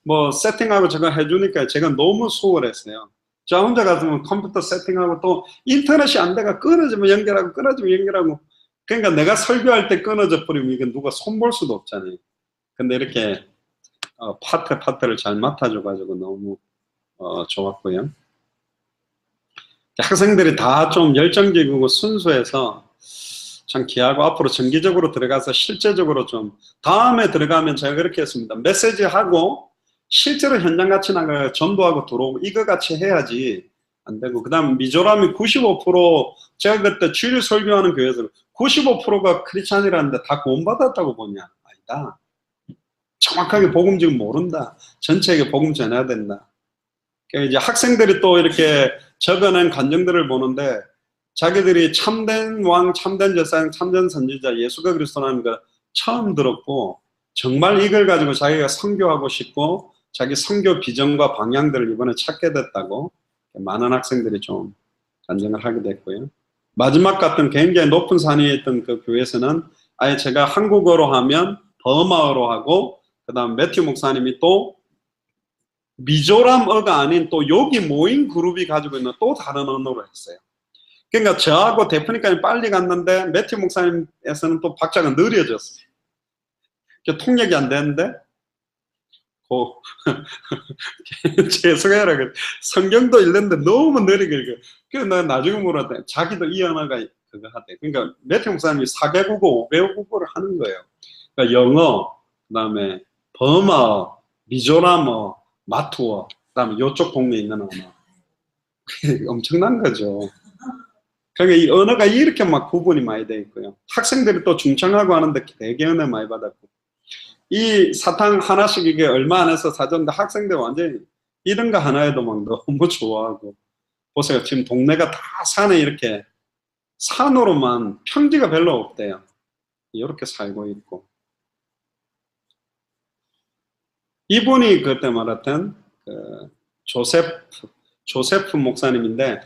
뭐 세팅하고 저거 해주니까 제가 너무 수월했어요. 저 혼자 갔으면 컴퓨터 세팅하고 또 인터넷이 안 돼가 끊어지면 연결하고 끊어지면 연결하고 그러니까 내가 설교할 때 끊어져 버리면 이게 누가 손볼 수도 없잖아요. 근데 이렇게 파트를 잘 맡아줘가지고 너무 좋았고요. 학생들이 다 좀 열정적이고 순수해서 참 귀하고 앞으로 정기적으로 들어가서 실제적으로 좀 다음에 들어가면 제가 그렇게 했습니다. 메시지하고 실제로 현장 같이 나가서 전도하고 들어오고 이거 같이 해야지 안 되고 그 다음 미조람이 95% 제가 그때 주일 설교하는 교회에서 95%가 크리스찬이라는데 다 구원받았다고 보냐? 아니다. 정확하게 복음 지금 모른다. 전체에게 복음 전해야 된다. 그러니까 이제 학생들이 또 이렇게 적어낸 간증들을 보는데 자기들이 참된 왕, 참된 제사장, 참된 선지자 예수가 그리스도라는 거 처음 들었고 정말 이걸 가지고 자기가 선교하고 싶고 자기 선교 비전과 방향들을 이번에 찾게 됐다고 많은 학생들이 좀 간증을 하게 됐고요. 마지막 같은 굉장히 높은 산에 있던 그 교회에서는 아예 제가 한국어로 하면 버마어로 하고 그 다음 매튜 목사님이 또 미조람어가 아닌 또 여기 모인 그룹이 가지고 있는 또 다른 언어로 했어요. 그러니까 저하고 대표님까지 빨리 갔는데 매튜 목사님에서는 또 박자가 느려졌어요. 통역이 안 되는데 죄송해라. 성경도 읽는데 너무 느리게 읽어. 그래서 내가 나중에 물었대. 자기도 이 언어가 그거 하대. 그러니까 매튜 목사님이 4개국어, 5개국어를 하는 거예요. 그러니까 영어, 그다음에 버마어, 미조람어, 마투어, 그다음에 이쪽 동네에 있는 언어. 엄청난 거죠. 그러니까 이 언어가 이렇게 막 구분이 많이 돼 있고요. 학생들이 또 중청하고 하는데 되게 은혜 많이 받았고. 이 사탕 하나씩 이게 얼마 안 해서 사줬는데 학생들 완전히 이런 거 하나에도 막 너무 좋아하고. 보세요. 지금 동네가 다 산에 이렇게 산으로만 평지가 별로 없대요. 이렇게 살고 있고. 이분이 그때 말했던 그 조세프 목사님인데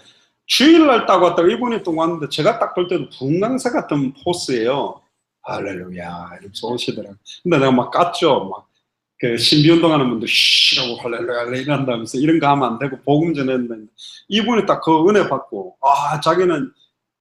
주일날 딱 왔다가 이분이 또 왔는데 제가 딱 볼 때도 분강사 같은 포스예요. 할렐루야 이러면서 오시더라고요. 근데 내가 막 깠죠. 막 그 신비운동하는 분들 쉬라고 할렐루야 이런다면서 이런 거 하면 안 되고 복음 전했는데 이분이 딱 그 은혜 받고 자기는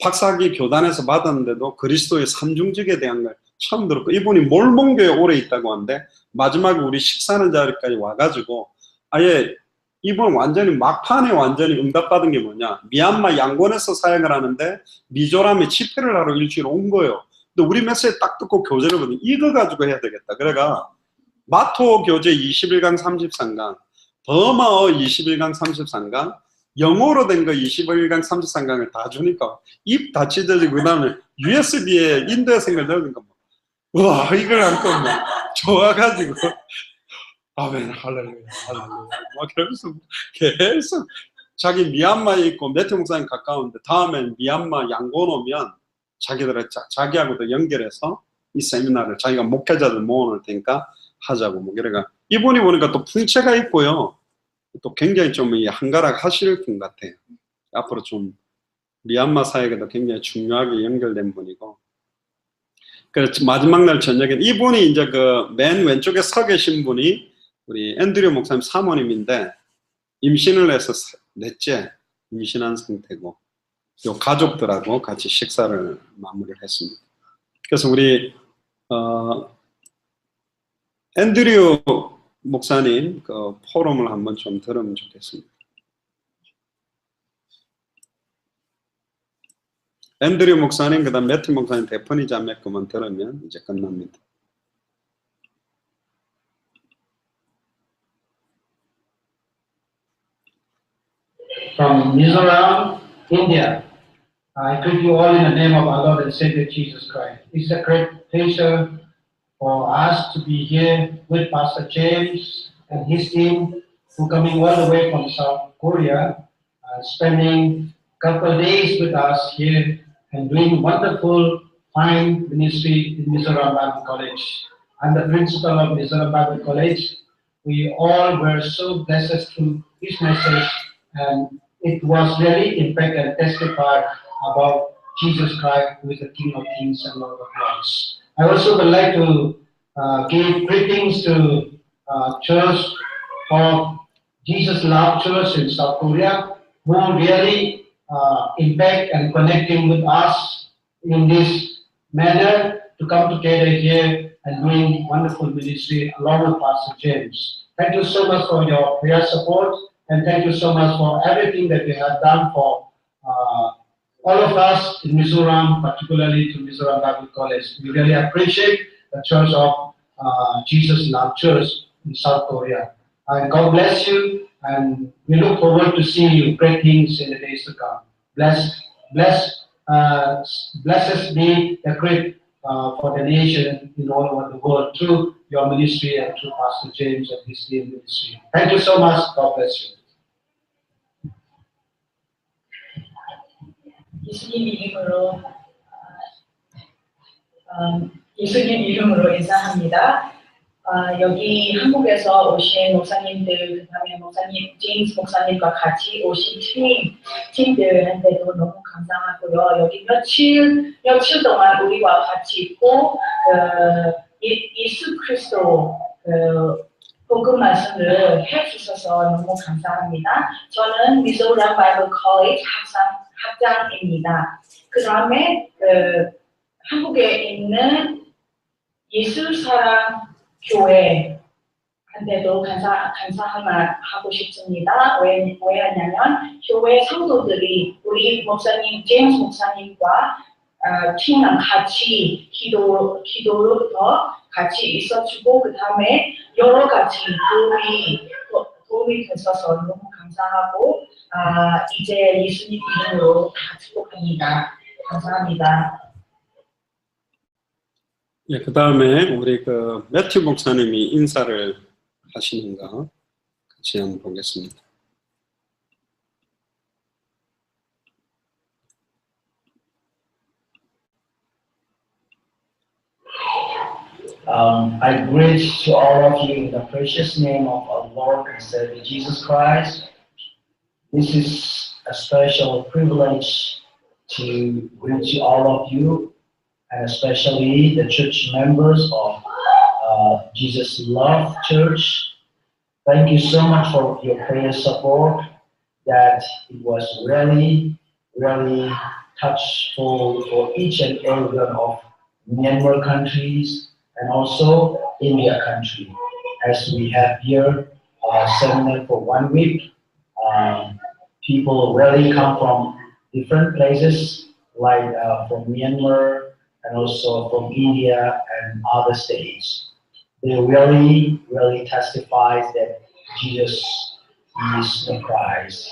박사학위 교단에서 받았는데도 그리스도의 삼중직에 대한 걸 처음 들었고 이분이 몰몬교에 오래 있다고 하는데 마지막에 우리 식사하는 자리까지 와가지고 아예 이분 완전히 막판에 완전히 응답받은 게 뭐냐 미얀마 양곤에서 사역을 하는데 미조람에 집회를 하러 일주일 온 거예요. 근데 우리 메시지 딱 듣고 교재를 보니 이거 가지고 해야 되겠다. 그래가 마토 교재 21강 33강 버마어 21강 33강 영어로 된 거 21강 33강을 다 주니까 입 다 찢어지고 그 다음에 USB에 인도의 생을 넣으니까 와 이걸 안고 막 좋아가지고 아멘 할렐루야 할렐루야 막 그러면서 계속 자기 미얀마에 있고 매튜 목사님 가까운데 다음엔 미얀마 양곤 오면 자기들을 자기하고도 연결해서 이 세미나를 자기가 목회자들 모아놓을 테니까 하자고 뭐 그래가 이분이 보니까 또 풍채가 있고요. 또 굉장히 좀 한가락 하실 분 같아요. 앞으로 좀 미얀마 사역에도 굉장히 중요하게 연결된 분이고. 그래서 마지막 날 저녁에 이분이 이제 그 맨 왼쪽에 서 계신 분이 우리 앤드류 목사님 사모님인데 임신을 해서 넷째 임신한 상태고 요 가족들하고 같이 식사를 마무리를 했습니다. 그래서 우리 앤드류 목사님 그 포럼을 한번 좀 들으면 좋겠습니다. 앤드류 목사님 그다음 매튜 목사님 대표님 자매 것만 들으면 이제 끝납니다. from Mizoram, India. I greet you all in the name of our Lord and Savior Jesus Christ. It's a great pleasure for us to be here with Pastor James and his team, who coming all the way from South Korea, spending a couple of days with us here and doing wonderful, fine ministry in Mizoram Bible College. I'm the principal of Mizoram Bible College. We all were so blessed through his message, and it was really impact and testify about Jesus Christ, who is the King of Kings and Lord of Lords. I also would like to give greetings to Church of Jesus Love Church in South Korea, who really impact and connecting with us in this manner to come together here and doing wonderful ministry along with Pastor James. Thank you so much for your prayer support, and thank you so much for everything that you have done for all of us in Mizoram, particularly to Mizoram Bible College. We really appreciate the Church of Jesus Love Church in South Korea. And God bless you, and we look forward to seeing you great things in the days to come. Blessed be the great for the nation in all over the world through your ministry and through Pastor James and his team ministry. Thank you so much. God bless you. 예수님 이름으로 인사합니다. 여기 한국에서 오신 목사님들, 그다음에 목사님 제임스 목사님과 같이 오신 팀들한테도 너무 감사하고요. 여기 며칠 동안 우리와 같이 있고 예수 그리스도 복음 말씀을 해주셔서 너무 감사합니다. 저는 미조람 바이블 컬리지 학장입니다. 그 다음에 한국에 있는 예수사랑 교회한테도 감사하고 싶습니다. 왜냐면 교회 성도들이 우리 목사님 제임스 목사님과 팀랑 같이 기도로부터 같이 있어주고 그 다음에 여러 가지 도움이 됐어서 너무 감사하고 이제 예수님 이름으로 축복합니다. 감사합니다. 예, 그 다음에 우리 매튜 목사님이 인사를 하시는가 같이 한번 보겠습니다. I greet to all of you in the precious name of our Lord and Savior Jesus Christ. This is a special privilege to greet to all of you, and especially the church members of Jesus Love Church. Thank you so much for your prayer support. That it was really touchful for each and every one of Myanmar countries and also India country. As we have here a seminar for 1 week, people really come from different places, like from Myanmar and also from India and other states. They really testifies that Jesus is the Christ.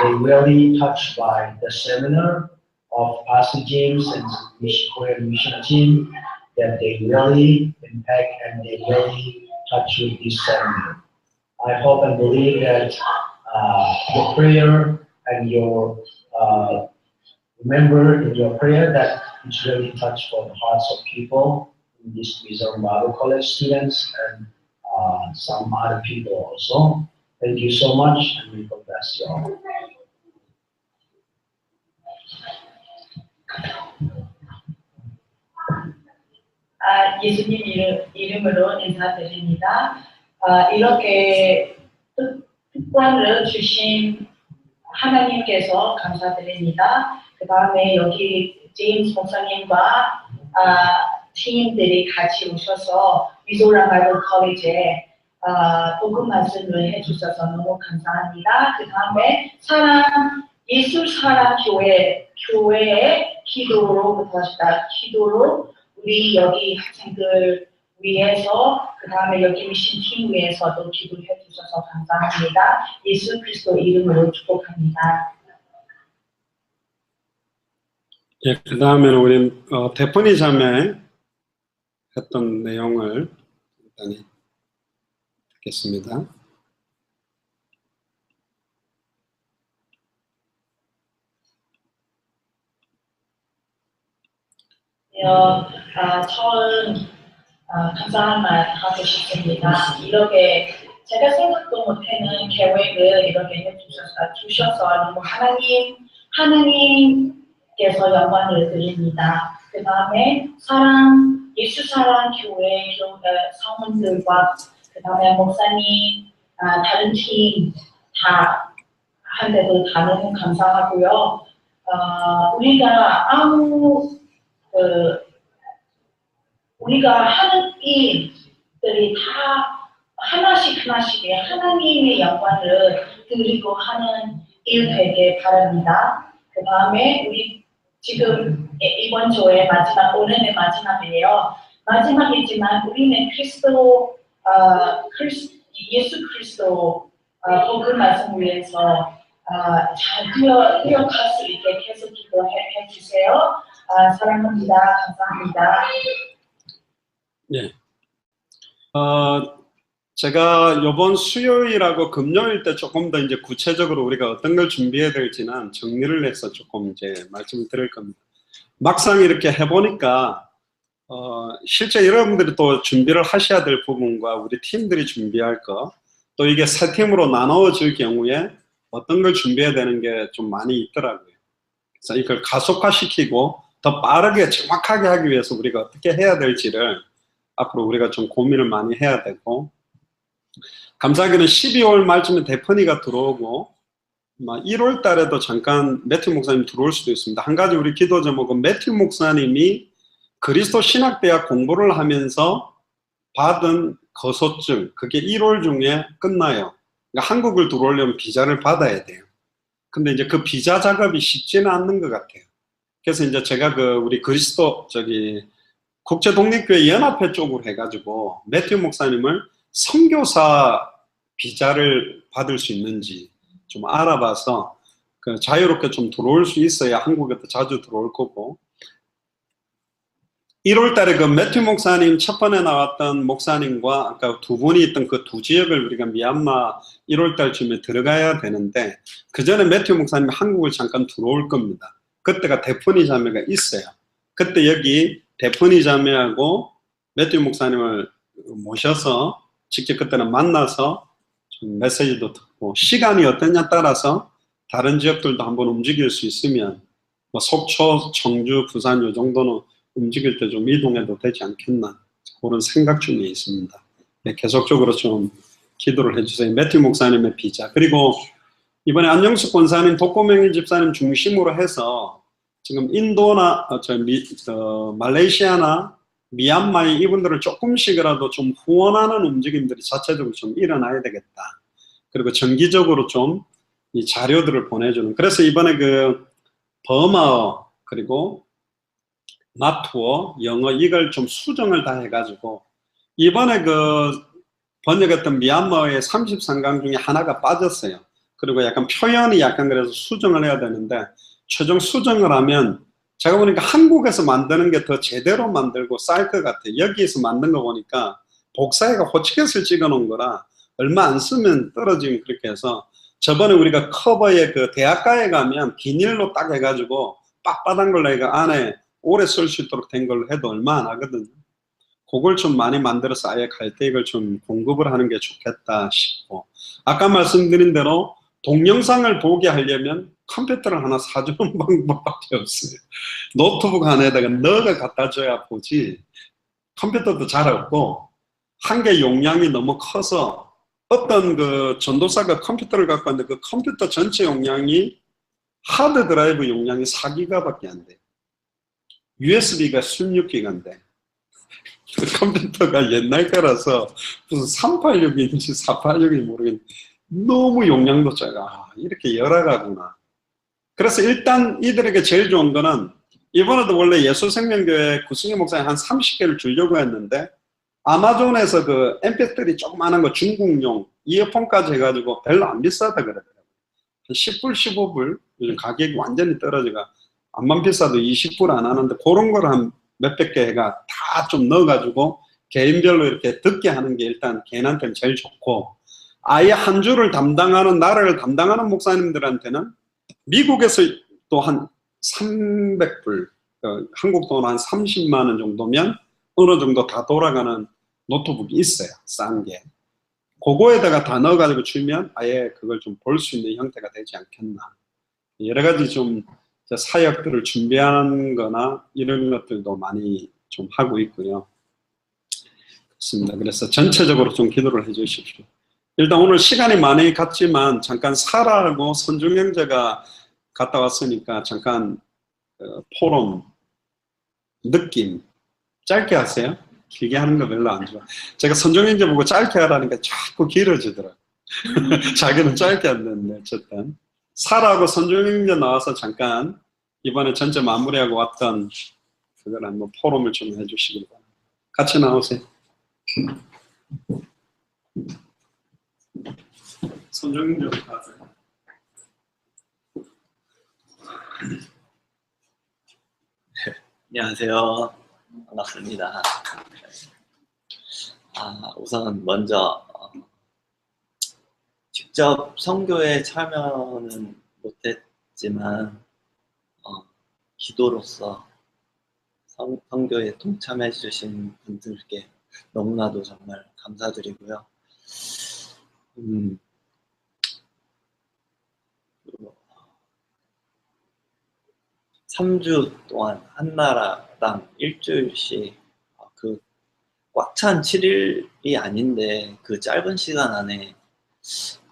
They really touched by the seminar of Pastor James and his Korean mission team, that they really impact and they really touch with this seminar. I hope and believe that your prayer and your remember in your prayer that it's really touched for the hearts of people in this Mizoram Bible College students and some other people also. Thank you so much, and may God bless you all. 예수님 이름으로 인사드립니다. 이렇게 특권을 주신 하나님께서 감사드립니다. 그 다음에 여기 제임스 목사님과 팀들이 같이 오셔서 미조람 바이블 컬리지에 복음 말씀을 해주셔서 너무 감사합니다. 그 다음에 예수 사랑 교회의 기도로 우리 여기 학생들 위해서 그 다음에 여기 미션 팀 위해서도 기도해 주셔서 감사합니다. 예수 그리스도 이름으로 축복합니다. 예, 그 다음에는 우리 데프니 자매 했던 내용을 일단 듣겠습니다. 처음 감사한 말 하고 싶습니다. 이렇게 제가 생각도 못하는 계획을 이렇게 해주셔서 너무 하나님께서 영광을 드립니다. 그 다음에 예수 사랑 교회 사원들과 그 다음에 목사님, 다른 팀 다 한데도 다 너무 감사하고요. 우리가 하는 일들이 다 하나씩 하나님의 영광을 드리고 하는 일 되게 바랍니다. 그 다음에 우리 지금 이번 주의 오늘의 마지막이에요. 마지막이지만 우리는 예수 그리스도 복음 말씀 위해서 잘 뛰어갈 수 있게 계속 기도해 주세요. 사랑합니다. 감사합니다. 예. 제가 이번 수요일하고 금요일 때 조금 더 이제 구체적으로 우리가 어떤 걸 준비해야 될지는 정리를 해서 조금 이제 말씀을 드릴 겁니다. 막상 이렇게 해보니까, 실제 여러분들이 또 준비를 하셔야 될 부분과 우리 팀들이 준비할 거, 또 이게 세 팀으로 나누어질 경우에 어떤 걸 준비해야 되는 게 좀 많이 있더라고요. 그래서 이걸 가속화시키고 더 빠르게 정확하게 하기 위해서 우리가 어떻게 해야 될지를 앞으로 우리가 좀 고민을 많이 해야 되고, 감사하게는 12월 말쯤에 데프니가 들어오고 1월 달에도 잠깐 매튜 목사님 들어올 수도 있습니다. 한 가지 우리 기도 제목은 매튜 목사님이 그리스도 신학대학 공부를 하면서 받은 거소증, 그게 1월 중에 끝나요. 그러니까 한국을 들어오려면 비자를 받아야 돼요. 근데 이제 그 비자 작업이 쉽지는 않는 것 같아요. 그래서 이제 제가 우리 그리스도 국제독립교회 연합회 쪽으로 해가지고 매튜 목사님을 선교사 비자를 받을 수 있는지 좀 알아봐서 자유롭게 좀 들어올 수 있어야 한국에도 자주 들어올 거고, 1월 달에 매튜 목사님 첫 번에 나왔던 목사님과 아까 두 분이 있던 그 두 지역을 우리가 미얀마 1월 달쯤에 들어가야 되는데, 그 전에 매튜 목사님이 한국을 잠깐 들어올 겁니다. 그때가 데프니 자매가 있어요. 그때 여기 데프니 자매하고 매튜 목사님을 모셔서 직접 그때는 만나서 좀 메시지도 듣고, 시간이 어떠냐 따라서 다른 지역들도 한번 움직일 수 있으면 속초, 청주, 부산 요 정도는 움직일 때 좀 이동해도 되지 않겠나, 그런 생각 중에 있습니다. 네, 계속적으로 좀 기도를 해주세요. 매튜 목사님의 비자, 그리고 이번에 안영숙 권사님, 독고명희 집사님 중심으로 해서 지금 인도나 말레이시아나 미얀마의 이분들을 조금씩이라도 좀 후원하는 움직임들이 자체적으로 좀 일어나야 되겠다. 그리고 정기적으로 좀 이 자료들을 보내주는, 그래서 이번에 버마어 그리고 마투어, 영어 이걸 좀 수정을 다 해가지고, 이번에 번역했던 미얀마어의 33강 중에 하나가 빠졌어요. 그리고 약간 표현이 약간 그래서 수정을 해야 되는데, 최종 수정을 하면 제가 보니까 한국에서 만드는 게 더 제대로 만들고 쌀 것 같아요. 여기에서 만든 거 보니까 복사해가 호치켓을 찍어 놓은 거라 얼마 안 쓰면 떨어지면, 그렇게 해서 저번에 우리가 커버에 대학가에 가면 비닐로 딱 해가지고 빳빳한 걸로 해가 안에 오래 쓸 수 있도록 된 걸로 해도 얼마 안 하거든요. 그걸 좀 많이 만들어서 아예 갈대익을 좀 공급을 하는 게 좋겠다 싶고, 아까 말씀드린 대로 동영상을 보게 하려면 컴퓨터를 하나 사주는 방법밖에 없어요. 노트북 하나에다가 넣어가 갖다 줘야 보지, 컴퓨터도 잘 없고, 한 개 용량이 너무 커서 어떤 전도사가 컴퓨터를 갖고 왔는데 그 컴퓨터 전체 용량이 하드 드라이브 용량이 4기가밖에 안 돼요. USB가 16기가인데 컴퓨터가 옛날 거라서 무슨 386인지 486인지 모르겠는데 너무 용량도 작아. 이렇게 열어가구나. 그래서 일단 이들에게 제일 좋은 거는, 이번에도 원래 예수생명교회 구승희 목사님 한 30개를 주려고 했는데 아마존에서 그 MP3 조그마한 거 중국용 이어폰까지 해가지고 별로 안 비싸다 그러더라고요. 10불, 15불. 요즘 가격이 완전히 떨어져가 암만 비싸도 20불 안 하는데 그런 걸 한 몇백 개 해가 다 좀 넣어가지고 개인별로 이렇게 듣게 하는 게 일단 개인한테는 제일 좋고, 아예 한 주를 담당하는, 나라를 담당하는 목사님들한테는 미국에서 또 한 300불, 한국 돈 한 30만 원 정도면 어느 정도 다 돌아가는 노트북이 있어요. 싼 게. 그거에다가 다 넣어가지고 주면 아예 그걸 좀 볼 수 있는 형태가 되지 않겠나. 여러 가지 좀 사역들을 준비하는 거나 이런 것들도 많이 좀 하고 있고요. 그렇습니다. 그래서 전체적으로 좀 기도를 해 주십시오. 일단 오늘 시간이 많이 갔지만 잠깐 사라하고 선중 형제가 갔다 왔으니까 잠깐 포럼 느낌 짧게 하세요. 길게 하는 거 별로 안 좋아. 제가 선중 형제 보고 짧게 하라니까 자꾸 길어지더라고요. 자기는 짧게 안 되는데 어쨌든 사라하고 선중 형제 나와서 잠깐 이번에 전체 마무리하고 왔던 그걸 한번 포럼을 좀 해주시길 바랍니다. 같이 나오세요. 선중 형제 가세요. 안녕하세요. 반갑습니다. 우선 먼저 직접 선교에 참여는 못했지만 기도로서 선교에 동참해 주신 분들께 너무나도 정말 감사드리고요. 3주 동안 한 나라당 일주일씩 그 꽉 찬 7일이 아닌데 그 짧은 시간 안에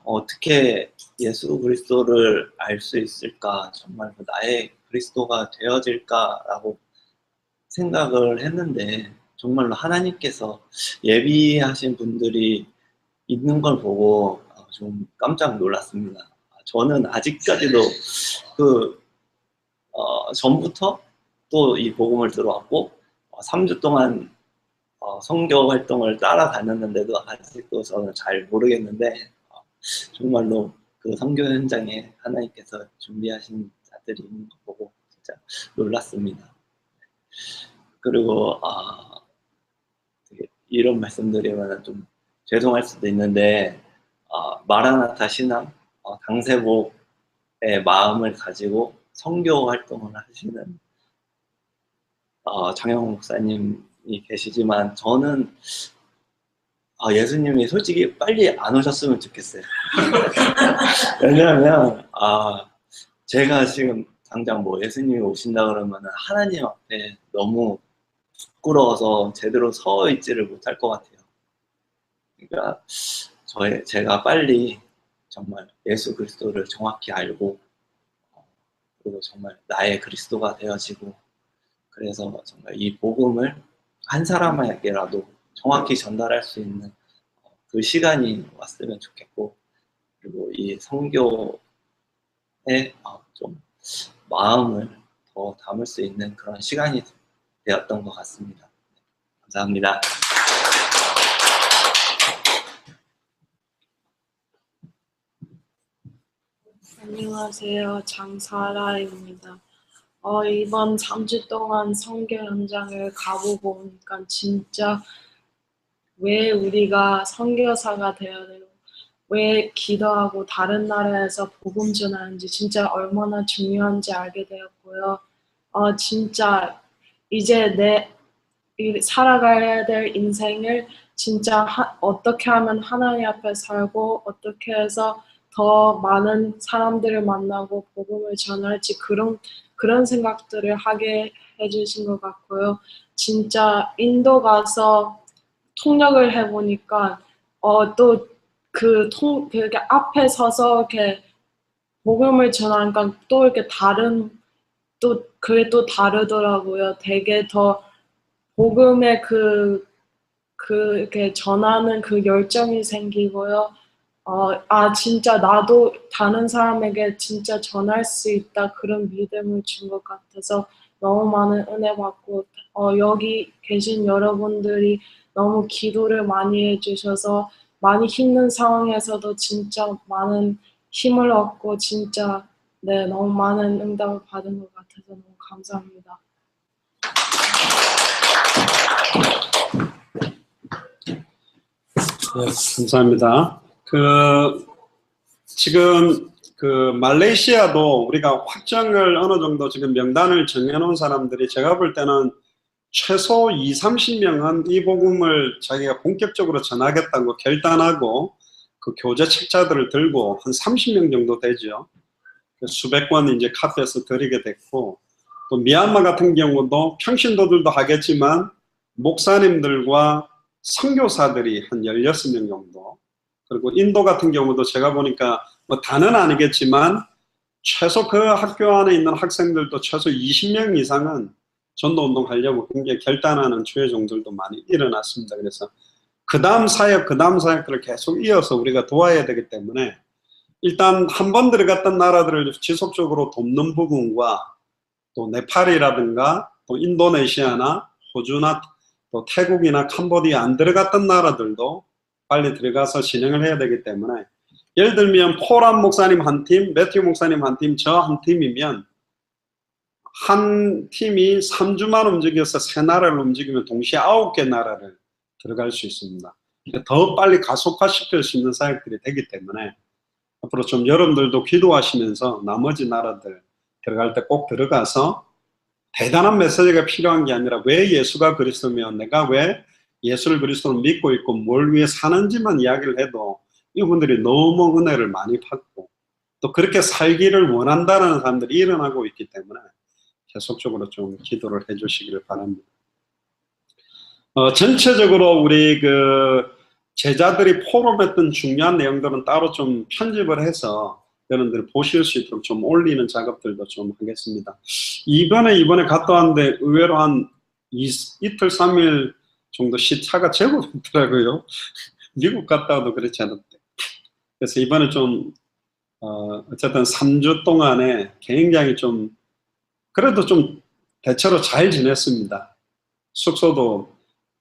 어떻게 예수 그리스도를 알 수 있을까, 정말 나의 그리스도가 되어질까라고 생각을 했는데 정말로 하나님께서 예비하신 분들이 있는 걸 보고 좀 깜짝 놀랐습니다. 저는 아직까지도 전부터 또 이 복음을 들어왔고 3주 동안 선교 활동을 따라다녔는데도 아직도 저는 잘 모르겠는데 정말로 그 선교 현장에 하나님께서 준비하신 자들이 있는 거 보고 진짜 놀랐습니다. 그리고 이런 말씀드리면 좀 죄송할 수도 있는데 마라나타 신앙, 당세복의 마음을 가지고 선교 활동을 하시는 장영 목사님이 계시지만 저는 예수님이 솔직히 빨리 안 오셨으면 좋겠어요. 왜냐하면 제가 지금 당장 뭐 예수님이 오신다 그러면 하나님 앞에 너무 부끄러워서 제대로 서 있지를 못할 것 같아요. 그러니까 제가 빨리 정말 예수 그리스도를 정확히 알고 그리고 정말 나의 그리스도가 되어지고, 그래서 정말 이 복음을 한 사람에게라도 정확히 전달할 수 있는 그 시간이 왔으면 좋겠고, 그리고 이 선교에 좀 마음을 더 담을 수 있는 그런 시간이 되었던 것 같습니다. 감사합니다. 안녕하세요. 장사라입니다. 이번 3주 동안 선교 현장을 가보고 보니까 진짜 왜 우리가 선교사가 되어야 되고 왜 기도하고 다른 나라에서 복음 전하는지 진짜 얼마나 중요한지 알게 되었고요. 진짜 이제 살아가야 될 인생을 진짜 어떻게 하면 하나님 앞에 살고 어떻게 해서 더 많은 사람들을 만나고 복음을 전할지 그런 생각들을 하게 해주신 것 같고요. 진짜 인도 가서 통역을 해보니까 또 그게 앞에 서서 이렇게 복음을 전하니까 또 이렇게 그게 또 다르더라고요. 되게 더 복음의 이렇게 전하는 그 열정이 생기고요. 진짜 나도 다른 사람에게 진짜 전할 수 있다 그런 믿음을 준 것 같아서 너무 많은 은혜 받고 여기 계신 여러분들이 너무 기도를 많이 해주셔서 많이 힘든 상황에서도 진짜 많은 힘을 얻고 진짜 네, 너무 많은 응답을 받은 것 같아서 너무 감사합니다. 네, 감사합니다. 지금 말레이시아도 우리가 확정을 어느 정도 지금 명단을 정해놓은 사람들이 제가 볼 때는 최소 20-30명은 이 복음을 자기가 본격적으로 전하겠다고 결단하고 그 교재 책자들을 들고 한 30명 정도 되죠. 수백 권 이제 카피해서 드리게 됐고, 또 미얀마 같은 경우도 평신도들도 하겠지만 목사님들과 선교사들이 한 16명 정도, 그리고 인도 같은 경우도 제가 보니까 뭐 다는 아니겠지만 최소 그 학교 안에 있는 학생들도 최소 20명 이상은 전도운동 하려고 굉장히 결단하는 주회종들도 많이 일어났습니다. 그래서 그 다음 사역들을 계속 이어서 우리가 도와야 되기 때문에 일단 한 번 들어갔던 나라들을 지속적으로 돕는 부분과 또 네팔이라든가 또 인도네시아나 호주나 또 태국이나 캄보디아 안 들어갔던 나라들도 빨리 들어가서 진행을 해야 되기 때문에, 예를 들면 포람 목사님 한 팀, 매튜 목사님 한 팀, 저 한 팀이면 한 팀이 3주만 움직여서 3나라를 움직이면 동시에 9개 나라를 들어갈 수 있습니다. 더 빨리 가속화시킬 수 있는 사역들이 되기 때문에 앞으로 좀 여러분들도 기도하시면서 나머지 나라들 들어갈 때 꼭 들어가서 대단한 메시지가 필요한 게 아니라 왜 예수가 그리스도면 내가 왜 예수를 그리스도를 믿고 있고 뭘 위해 사는지만 이야기를 해도 이분들이 너무 은혜를 많이 받고 또 그렇게 살기를 원한다는 사람들이 일어나고 있기 때문에 계속적으로 좀 기도를 해주시기를 바랍니다. 전체적으로 우리 제자들이 포럼했던 중요한 내용들은 따로 좀 편집을 해서 여러분들이 보실 수 있도록 좀 올리는 작업들도 좀 하겠습니다. 이번에 갔다 왔는데 의외로 한 이틀 3일 정도 시차가 제법 있더라고요. 미국 갔다 와도 그렇지 않았대. 그래서 이번에 좀 어쨌든 3주 동안에 굉장히 좀 그래도 좀 대체로 잘 지냈습니다. 숙소도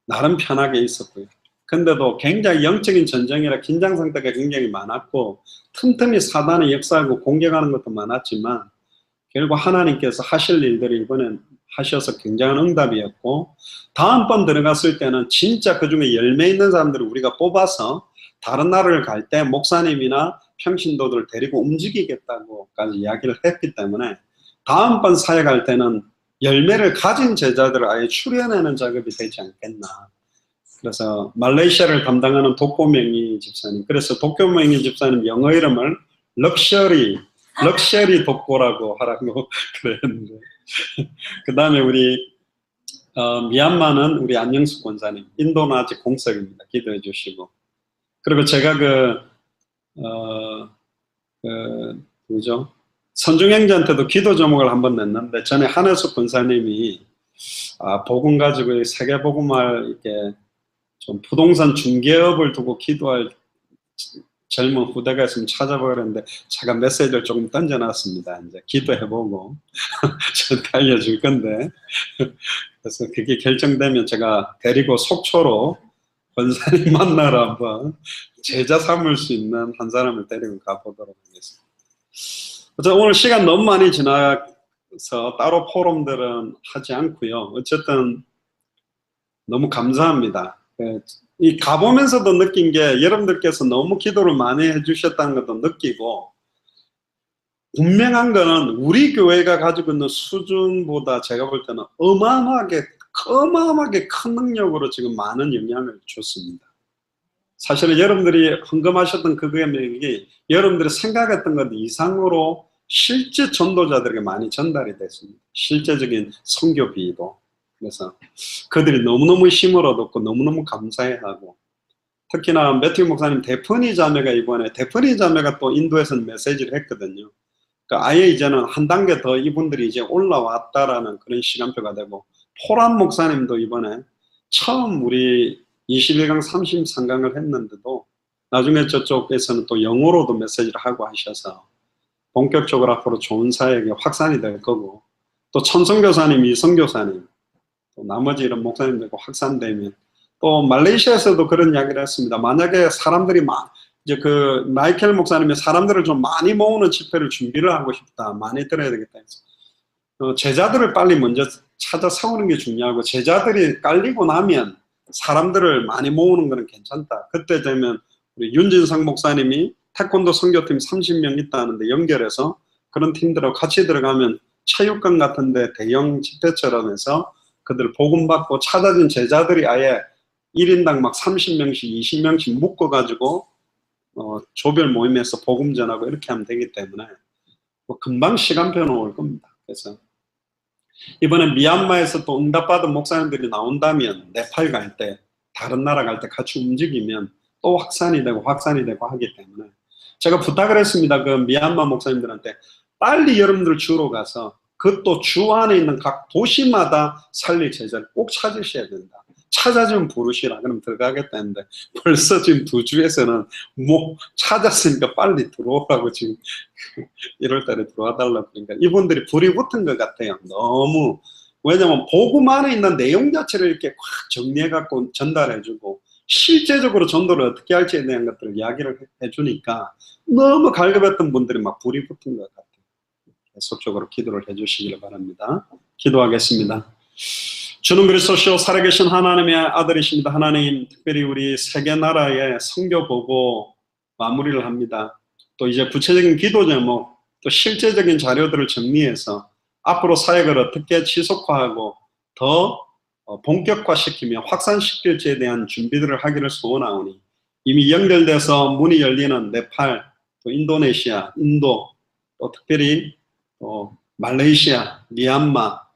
나름 편하게 있었고요. 근데도 굉장히 영적인 전쟁이라 긴장 상태가 굉장히 많았고 틈틈이 사단이 역사하고 공격하는 것도 많았지만 결국 하나님께서 하실 일들이 이번엔 하셔서 굉장한 응답이었고, 다음번 들어갔을 때는 진짜 그중에 열매 있는 사람들을 우리가 뽑아서 다른 나라를 갈 때 목사님이나 평신도들을 데리고 움직이겠다고까지 이야기를 했기 때문에 다음번 사역할 때는 열매를 가진 제자들을 아예 추려내는 작업이 되지 않겠나. 그래서 말레이시아를 담당하는 도꼬맹이 집사님, 그래서 도꼬맹이 집사님 영어 이름을 럭셔리 독고라고 하라고 그랬는데 그 다음에 우리 미얀마는 우리 안영숙 권사님, 인도는 아직 공석입니다. 기도해 주시고, 그리고 제가 뭐죠? 선중행자한테도 기도 제목을 한번 냈는데 전에 한혜숙 권사님이 복음 가지고 세계 복음을 이렇게 좀 부동산 중개업을 두고 기도할 젊은 후대가 있으면 찾아보라 했는데 제가 메시지를 조금 던져놨습니다. 이제 기도해보고 저한테 알려줄 건데 그래서 그게 결정되면 제가 데리고 속초로 권사님 만나러 한번 제자 삼을 수 있는 한 사람을 데리고 가보도록 하겠습니다. 어쨌든 오늘 시간 너무 많이 지나서 따로 포럼들은 하지 않고요. 어쨌든 너무 감사합니다. 이 가보면서도 느낀 게 여러분들께서 너무 기도를 많이 해주셨다는 것도 느끼고, 분명한 거는 우리 교회가 가지고 있는 수준보다 제가 볼 때는 어마어마하게 큰 능력으로 지금 많은 영향을 줬습니다. 사실은 여러분들이 헌금하셨던 그 금액이 여러분들이 생각했던 것 이상으로 실제 전도자들에게 많이 전달이 됐습니다. 실제적인 선교비도. 그래서 그들이 너무너무 힘을 얻었고 너무너무 감사해하고, 특히나 매튜 목사님 데프니 자매가 이번에 데프니 자매가 또 인도에서는 메시지를 했거든요. 그러니까 아예 이제는 한 단계 더 이분들이 이제 올라왔다라는 그런 시간표가 되고, 포란 목사님도 이번에 처음 우리 21강 33강을 했는데도 나중에 저쪽에서는 또 영어로도 메시지를 하고 하셔서 본격적으로 앞으로 좋은 사역이 확산이 될 거고, 또 천성교사님, 이성교사님, 또 나머지 이런 목사님들과 확산되면 또 말레이시아에서도 그런 이야기를 했습니다. 만약에 사람들이 이제 그 마이켈 목사님이 사람들을 좀 많이 모으는 집회를 준비를 하고 싶다, 많이 들어야 되겠다 해서 제자들을 빨리 먼저 찾아 세우는 게 중요하고, 제자들이 깔리고 나면 사람들을 많이 모으는 거는 괜찮다. 그때 되면 우리 윤진상 목사님이 태권도 선교팀 30명 있다 하는데 연결해서 그런 팀들하고 같이 들어가면 체육관 같은데 대형 집회처럼 해서 그들 복음받고 찾아진 제자들이 아예 1인당 막 30명씩 20명씩 묶어가지고 조별 모임에서 복음 전하고 이렇게 하면 되기 때문에 뭐 금방 시간표는 올 겁니다. 그래서 이번에 미얀마에서 또 응답받은 목사님들이 나온다면 네팔 갈 때, 다른 나라 갈 때 같이 움직이면 또 확산이 되고 하기 때문에 제가 부탁을 했습니다. 그 미얀마 목사님들한테 빨리 여러분들 주로 가서 그 또 주 안에 있는 각 도시마다 살릴 제자를 꼭 찾으셔야 된다. 찾아주면 부르시라. 그럼 들어가겠다는데 벌써 지금 2주에서는 뭐 찾았으니까 빨리 들어오라고 지금 1월달에 들어와달라고 그러니까 이분들이 불이 붙은 것 같아요. 너무. 왜냐면 복음 안에 있는 내용 자체를 이렇게 확 정리해갖고 전달해주고 실제적으로 전도를 어떻게 할지에 대한 것들을 이야기를 해주니까 너무 갈급했던 분들이 막 불이 붙은 것 같아요. 계속적으로 기도를 해주시길 바랍니다. 기도하겠습니다. 주는 그리스도시요 살아계신 하나님의 아들이십니다. 하나님, 특별히 우리 세계 나라의 선교 보고 마무리를 합니다. 또 이제 구체적인 기도 제목, 또 실제적인 자료들을 정리해서 앞으로 사역을 어떻게 지속화하고 더 본격화시키며 확산시킬지에 대한 준비들을 하기를 소원하오니 이미 연결돼서 문이 열리는 네팔, 또 인도네시아, 인도, 또 특별히 말레이시아, 미얀마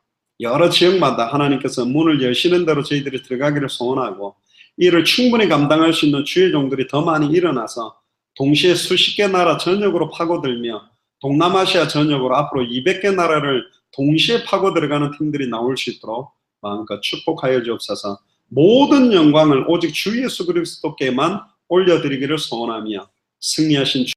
여러 지역마다 하나님께서 문을 여시는 대로 저희들이 들어가기를 소원하고 이를 충분히 감당할 수 있는 주의 종들이 더 많이 일어나서 동시에 수십 개 나라 전역으로 파고들며 동남아시아 전역으로 앞으로 200개 나라를 동시에 파고 들어가는 팀들이 나올 수 있도록 마음껏 축복하여 주옵소서. 모든 영광을 오직 주 예수 그리스도께만 올려드리기를 소원하며 승리하신